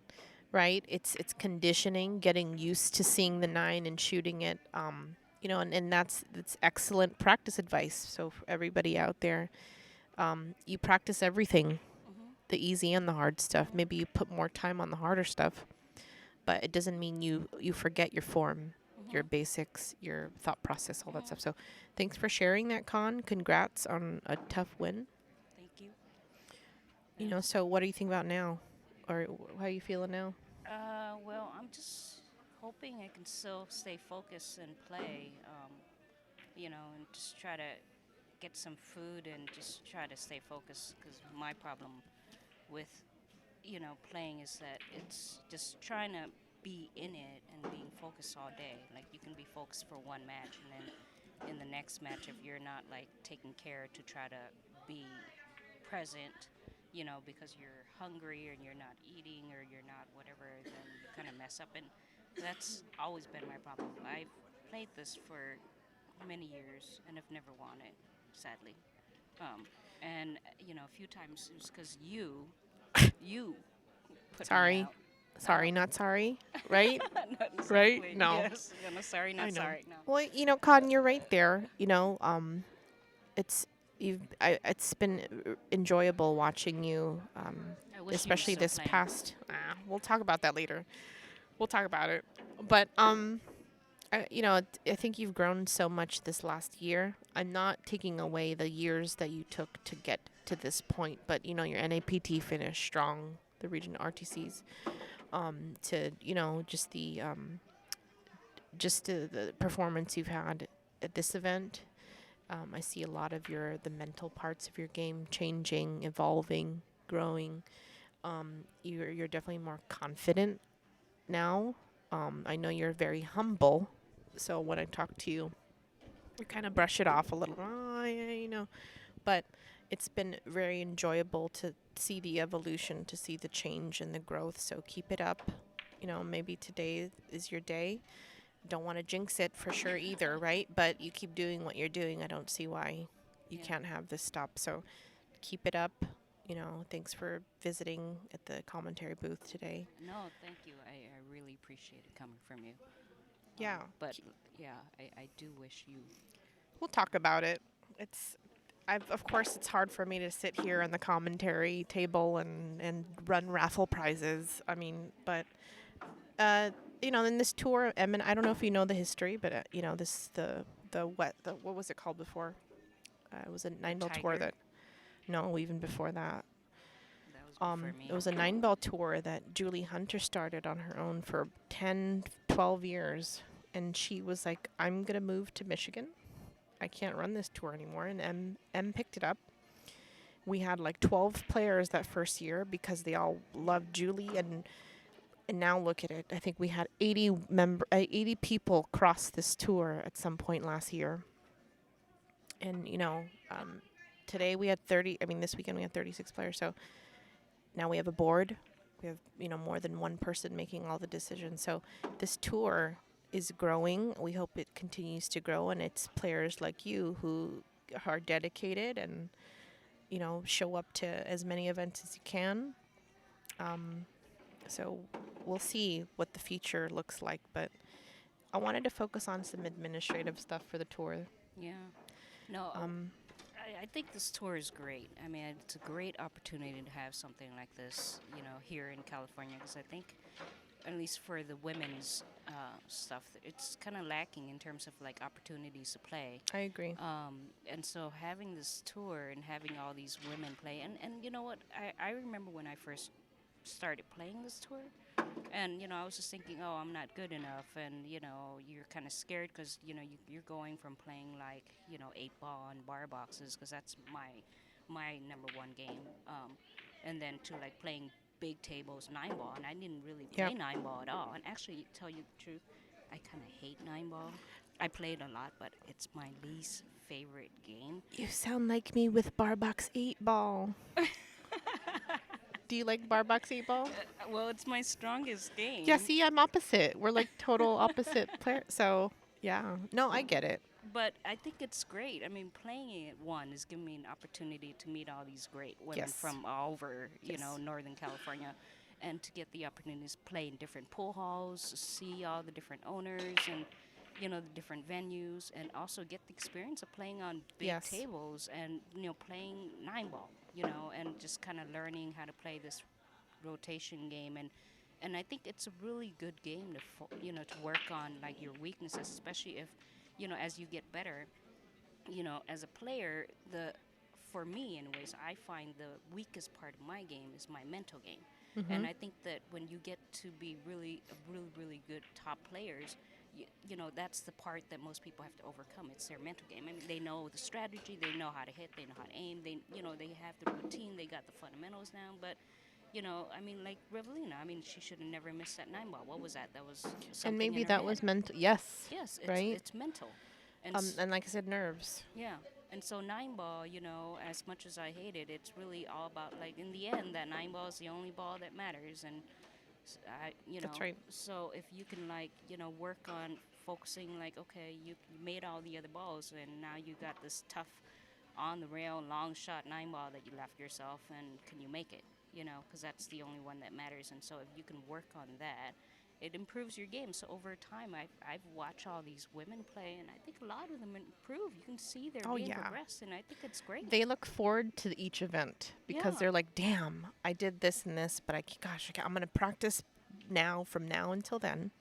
right? It's conditioning, getting used to seeing the 9 and shooting it. And that's excellent practice advice. So for everybody out there, you practice everything, the easy and the hard stuff. Maybe you put more time on the harder stuff, but it doesn't mean you forget your form, your basics, your thought process, all that stuff. So thanks for sharing that, Khanh. Congrats on a tough win. Thank So what do you think about now? Or how are you feeling now? Well, I'm just hoping I can still stay focused and play, and just try to get some food and just try to stay focused. Because my problem with, playing is that it's just trying to be in it and being focused all day. Like, you can be focused for one match, and then in the next match, if you're not like taking care to try to be present, because you're hungry and you're not eating or you're not whatever, then you kind of mess up. And that's always been my problem. I've played this for many years and have never won it, sadly. Um, and a few times it was because you put me Sorry. out. Sorry, not sorry. Right? Not Right? exactly. No. Yes. No, sorry, I not know. sorry. No. Well, Cotton, you're right there. It's it's been enjoyable watching you, I wish you were especially still this playing. past. We'll talk about that later. We'll talk about it. But I think you've grown so much this last year. I'm not taking away the years that you took to get to this point, but your NAPT finished strong, the region RTCs. To the performance you've had at this event. I see a lot of the mental parts of your game changing, evolving, growing. You're definitely more confident now. I know you're very humble, so when I talk to you, you kind of brush it off a little. Oh, yeah. But it's been very enjoyable to see the evolution, to see the change and the growth. So keep it up. Maybe today is your day. Don't want to jinx it for sure either, right? But you keep doing what you're doing. I don't see why you Yeah. can't have this stop. So keep it up. Thanks for visiting at the commentary booth today. No, thank you. I really appreciate it coming from you. Yeah. But yeah, I do wish you. We'll talk about it. It's of course it's hard for me to sit here on the commentary table and run raffle prizes. I mean, but in this tour, I don't know if you know the history, but this what was it called before? It was a The 9 ball tour Tiger. that no, even before that. That was before me. It was a 9 ball tour that Julie Hunter started on her own for 10, 12 years, and she was like, "I'm gonna move to Michigan. I can't run this tour anymore." And M picked it up. We had like 12 players that first year because they all loved Julie, and now look at it. I think we had 80 people cross this tour at some point last year. And today we had 30. I mean, this weekend we had 36 players. So now we have a board. We have more than one person making all the decisions. So this tour is growing. We hope it continues to grow, and it's players like you who are dedicated and show up to as many events as you can. So we'll see what the future looks like, but I wanted to focus on some administrative stuff for the tour. Yeah. No, Um, I think this tour is great. I mean, it's a great opportunity to have something like this, here in California, because I think, at least for the women's stuff, it's kind of lacking in terms of like opportunities to play. I agree. And so having this tour and having all these women play, and you know what? I remember when I first started playing this tour, and I was just thinking, oh, I'm not good enough, and you're kind of scared because you're going from playing like 8 ball and bar boxes, because that's my number one game, and then to like playing big tables 9 ball, and I didn't really play Yep. 9 ball at all. And actually, tell you the truth, I kind of hate 9 ball. I played a lot, but it's my least favorite game. You sound like me with Barbox 8 ball. Do you like Barbox 8 ball? Well, it's my strongest game. Yeah, see, I'm opposite. We're like total opposite player. So, yeah. No, I get it. But I think it's great. I mean, playing it is giving me an opportunity to meet all these great women Yes. from all over, Yes. Northern California, and to get the opportunities to play in different pool halls, to see all the different owners and, the different venues, and also get the experience of playing on big Yes. tables and, playing 9 ball, and just kind of learning how to play this rotation game. And I think it's a really good game to work on like your weaknesses, especially if as you get better, as a player, the for me, anyways, I find the weakest part of my game is my mental game. Mm-hmm. And I think that when you get to be really good top players, you know, that's the part that most people have to overcome. It's their mental game. I mean, they know the strategy, they know how to hit, they know how to aim, they have the routine, they got the fundamentals down. But you know, I mean, like Revelina, I mean, she should have never missed that 9 ball. What was that? That was something And maybe in her that head. was mental. Yes. Yes, Right. it's mental. And And like I said, nerves. yeah. And so 9 ball, you know, as much as I hate it, it's really all about, like, in the end, that 9 ball is the only ball that matters. And That's right. so if you can, like, you know, work on focusing, like, okay, you made all the other balls, and now you got this tough on the rail long shot 9 ball that you left yourself, and can you make it? You know, because that's the only one that matters. And so if you can work on that, it improves your game. So over time, I've watched all these women play, and I think a lot of them improve. You can see their Oh, game yeah. progress, and I think it's great. They look forward to each event because Yeah. they're like, damn, I did this and this, but I'm going to practice now from now until then.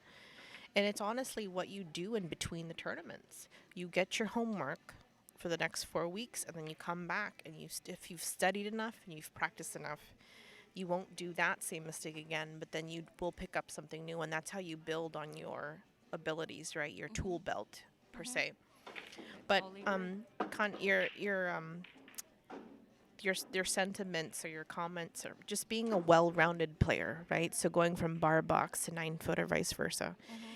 And it's honestly what you do in between the tournaments. You get your homework for the next 4 weeks, and then you come back, and if you've studied enough and you've practiced enough, you won't do that same mistake again, but then you will pick up something new, and that's how you build on your abilities, right? Your tool belt, per se. But Totally agree. your sentiments or your comments or just being a well-rounded player, right? So going from bar box to 9 foot or vice versa.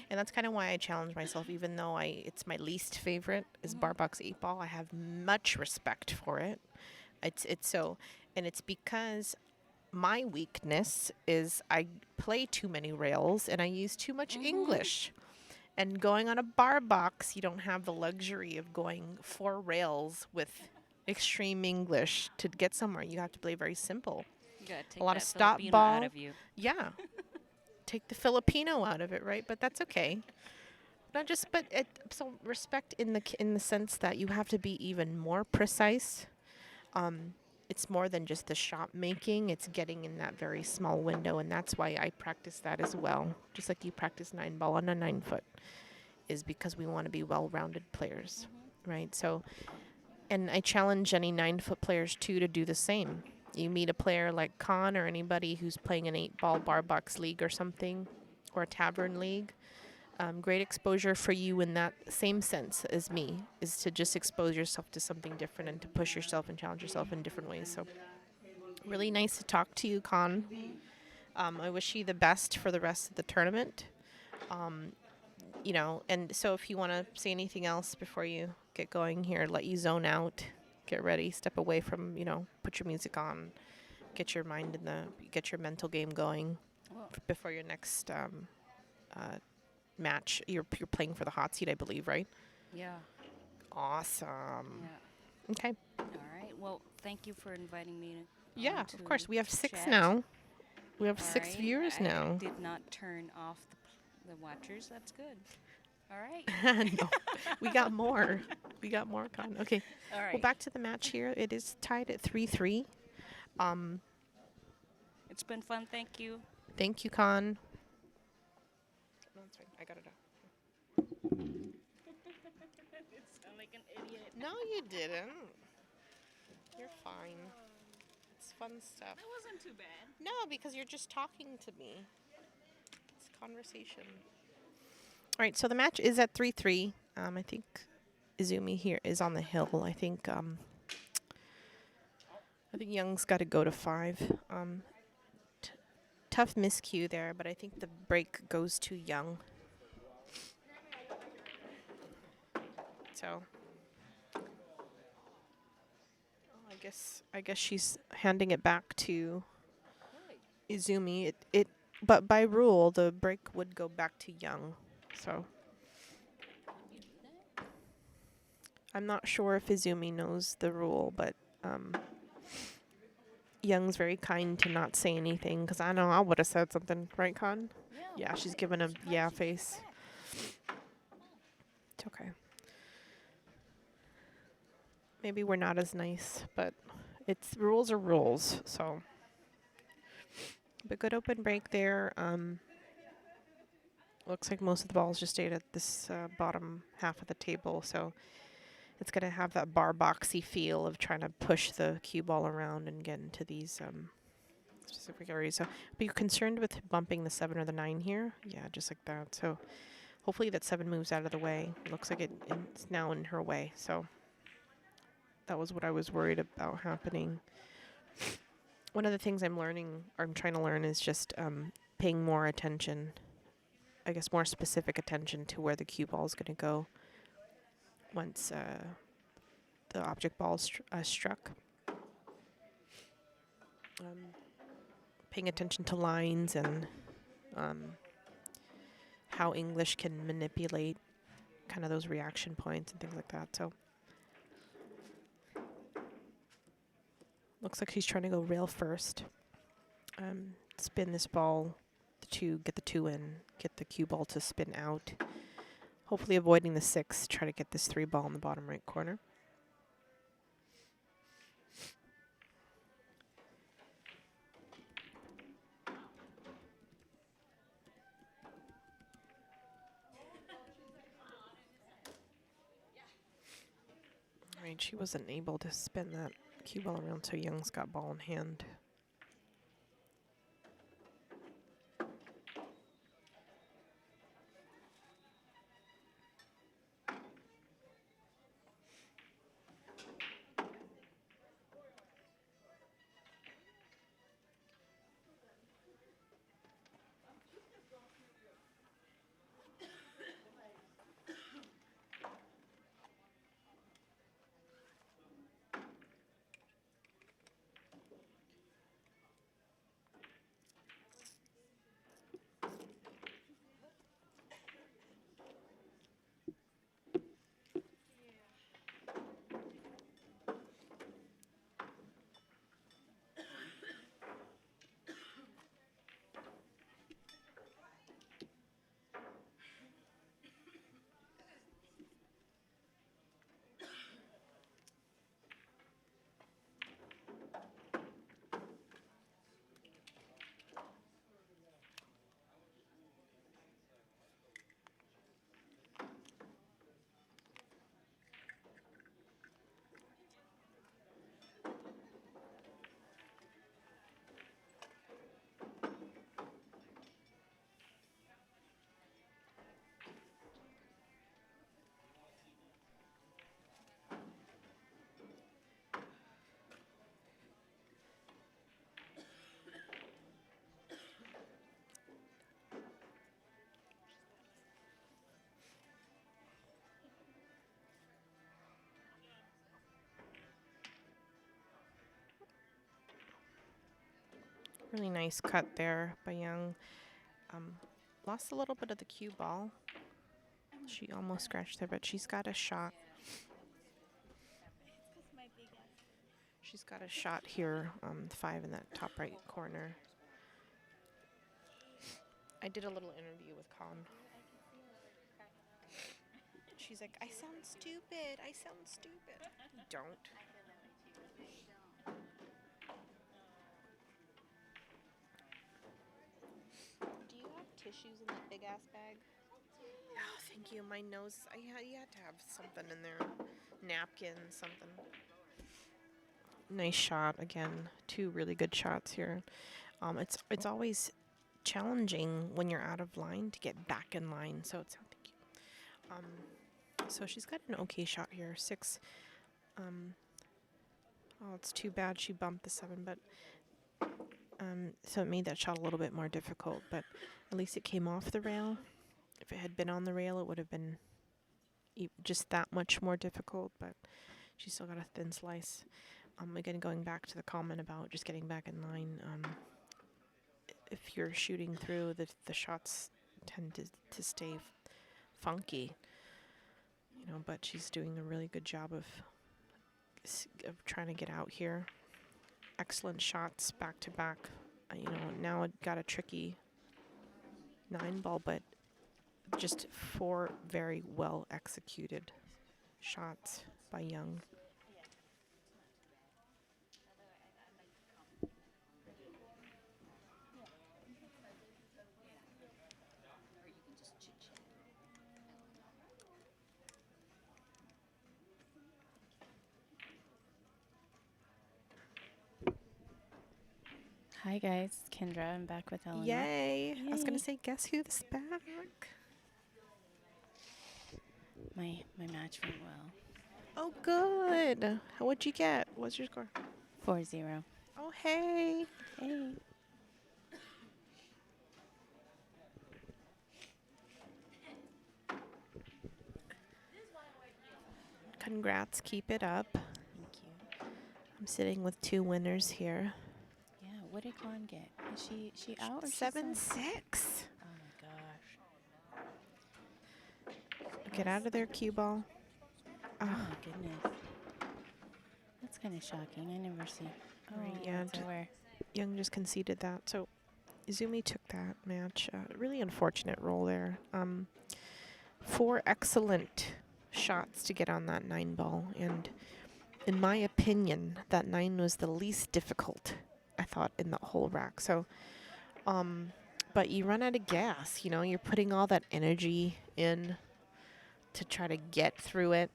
And that's kind of why I challenge myself, even though it's my least favorite is bar box 8 ball. I have much respect for it. And it's because my weakness is I play too many rails and I use too much English. And going on a bar box, you don't have the luxury of going 4 rails with extreme English to get somewhere. You have to play very simple. You gotta take A lot that of stop Filipino ball. out of you. Yeah. Take the Filipino out of it, right? But that's okay. Not just, but so respect in the sense that you have to be even more precise. It's more than just the shot making. It's getting in that very small window, and that's why I practice that as well. Just like you practice 9 ball on a 9 foot, is because we want to be well-rounded players, right? So, and I challenge any 9 foot players too to do the same. You meet a player like Khanh or anybody who's playing an 8 ball bar box league or something, or a tavern league. Great exposure for you in that same sense as me is to just expose yourself to something different and to push yourself and challenge yourself in different ways. So really nice to talk to you, Khanh. I wish you the best for the rest of the tournament. You know, and so if you want to say anything else before you get going here, let you zone out, get ready, step away from, put your music on, get your mind get your mental game going Well, before your next match. You're playing for the hot seat, I believe, right? yeah. Awesome. Yeah. Okay. All right. Well, thank you for inviting me. Yeah, on of course. to We have 6 chat. now. We have All 6 right. viewers I now. did not turn off the watchers. That's good. All right. No, we got more. We got more Khanh. Okay. All right. Well, back to the match here. It is tied at 3-3. It's been fun. Thank you. Thank you, Khanh. No, that's fine. I got it out. Sound like an idiot. No, you didn't. You're fine. It's fun stuff. That wasn't too bad. No, because you're just talking to me. It's conversation. All right, so the match is at 3-3. I think Izumi here is on the hill. I think Young's got to go to 5. Tough miscue there, but I think the break goes to Young. So I guess she's handing it back to Izumi. But by rule the break would go back to Young. So I'm not sure if Izumi knows the rule, but Young's very kind to not say anything because I know I would have said something, right, Khanh? Yeah, she's giving a yeah face. It's okay. Maybe we're not as nice, but rules are rules. So, but good open break there. Looks like most of the balls just stayed at this bottom half of the table. So, it's going to have that bar boxy feel of trying to push the cue ball around and get into these specific areas. So, are you concerned with bumping the 7 or the 9 here? Yeah, just like that. So, hopefully that 7 moves out of the way. Looks like it's now in her way. So, that was what I was worried about happening. One of the things I'm trying to learn is just paying more attention, I guess more specific attention to where the cue ball is going to go once the object ball is struck. Paying attention to lines and how English can manipulate kind of those reaction points and things like that. So looks like she's trying to go rail first. Spin this ball to get the 2 in, get the cue ball to spin out. Hopefully avoiding the 6, try to get this 3 ball in the bottom right corner. Right, she wasn't able to spin that cue ball around, so Young's got ball in hand. Really nice cut there by Young. Lost a little bit of the cue ball. She almost scratched there, but she's got a shot. She's got a shot here, 5 in that top right corner. I did a little interview with Khanh. She's like, I sound stupid. I sound stupid. You don't. Do you have tissues in that big ass bag? Oh, thank you. My nose. You had to have something in there. Napkin, something. Nice shot again. 2 really good shots here. It's always challenging when you're out of line to get back in line. So it's thank you. So she's got an okay shot here. 6. Oh, it's too bad she bumped the 7, but so it made that shot a little bit more difficult. But at least it came off the rail. If it had been on the rail, it would have been just that much more difficult. But she still got a thin slice. Again, going back to the comment about just getting back in line. If you're shooting through, the shots tend to stay funky. You know, but she's doing a really good job of trying to get out here. Excellent shots back to back. You know, now it got a tricky 9 ball, but just 4 very well executed shots by Young. Hi guys, Kendra. I'm back with Eleanor. Yay. I was going Yay. to say, guess who's back? My match went well. Oh, good. What'd you get? What's your score? 4-0. Oh, hey. Hey. Congrats. Keep it up. Thank you. I'm sitting with 2 winners here. Yeah. What did Khanh get? Is she out or she's on? 7-6. Oh my gosh. Get out of there, cue ball. Oh Ah, my goodness. That's kind of shocking. I never see. Oh Right, yeah. yeah, It's over. Young just conceded that. So Izumi took that match. Really unfortunate roll there. 4 excellent shots to get on that 9 ball. And in my opinion, that 9 was the least difficult, I thought, in the whole rack. So, but you run out of gas. You know, you're putting all that energy in to try to get through it,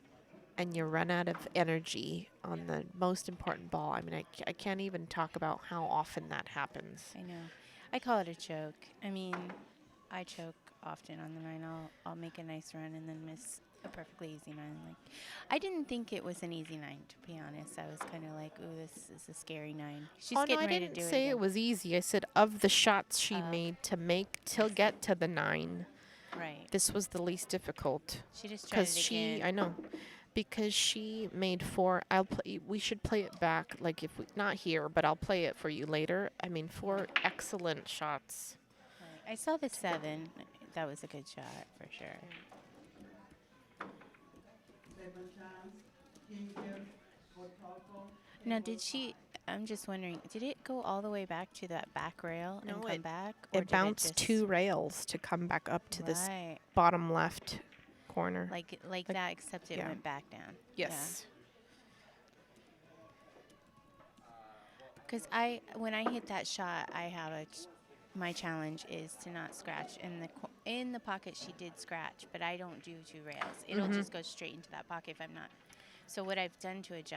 and you run out of energy on the most important ball. I mean, I can't even talk about how often that happens. I know. I call it a choke. I mean, I choke often on the 9. I'll make a nice run and then miss a perfectly easy 9. Like, I didn't think it was an easy 9, to be honest. I was kind of like, ooh, this is a scary 9. She's Oh, no, getting I ready didn't to do say it it again. was easy. I said of the shots she Oh. made to make till get to the 9, Right. this was the least difficult. She just tried Because it again. I know, because she made 4. We should play it back. Like if we, not here, but I'll play it for you later. I mean, 4 excellent shots. Right. I saw the 7. That was a good shot for sure. Second chance, Ginger, Botoco. Now, did she? I'm just wondering, did it go all the way back to that back rail and No, come back, or It did bounced it just 2 rails to come back up to this right, bottom left corner. like like- that, except it yeah. went back down? Yes. Because when I hit that shot, I have my challenge is to not scratch in the pocket. She did scratch, but I don't do 2 rails. It'll Mhm. just go straight into that pocket if I'm not. So what I've done to adjust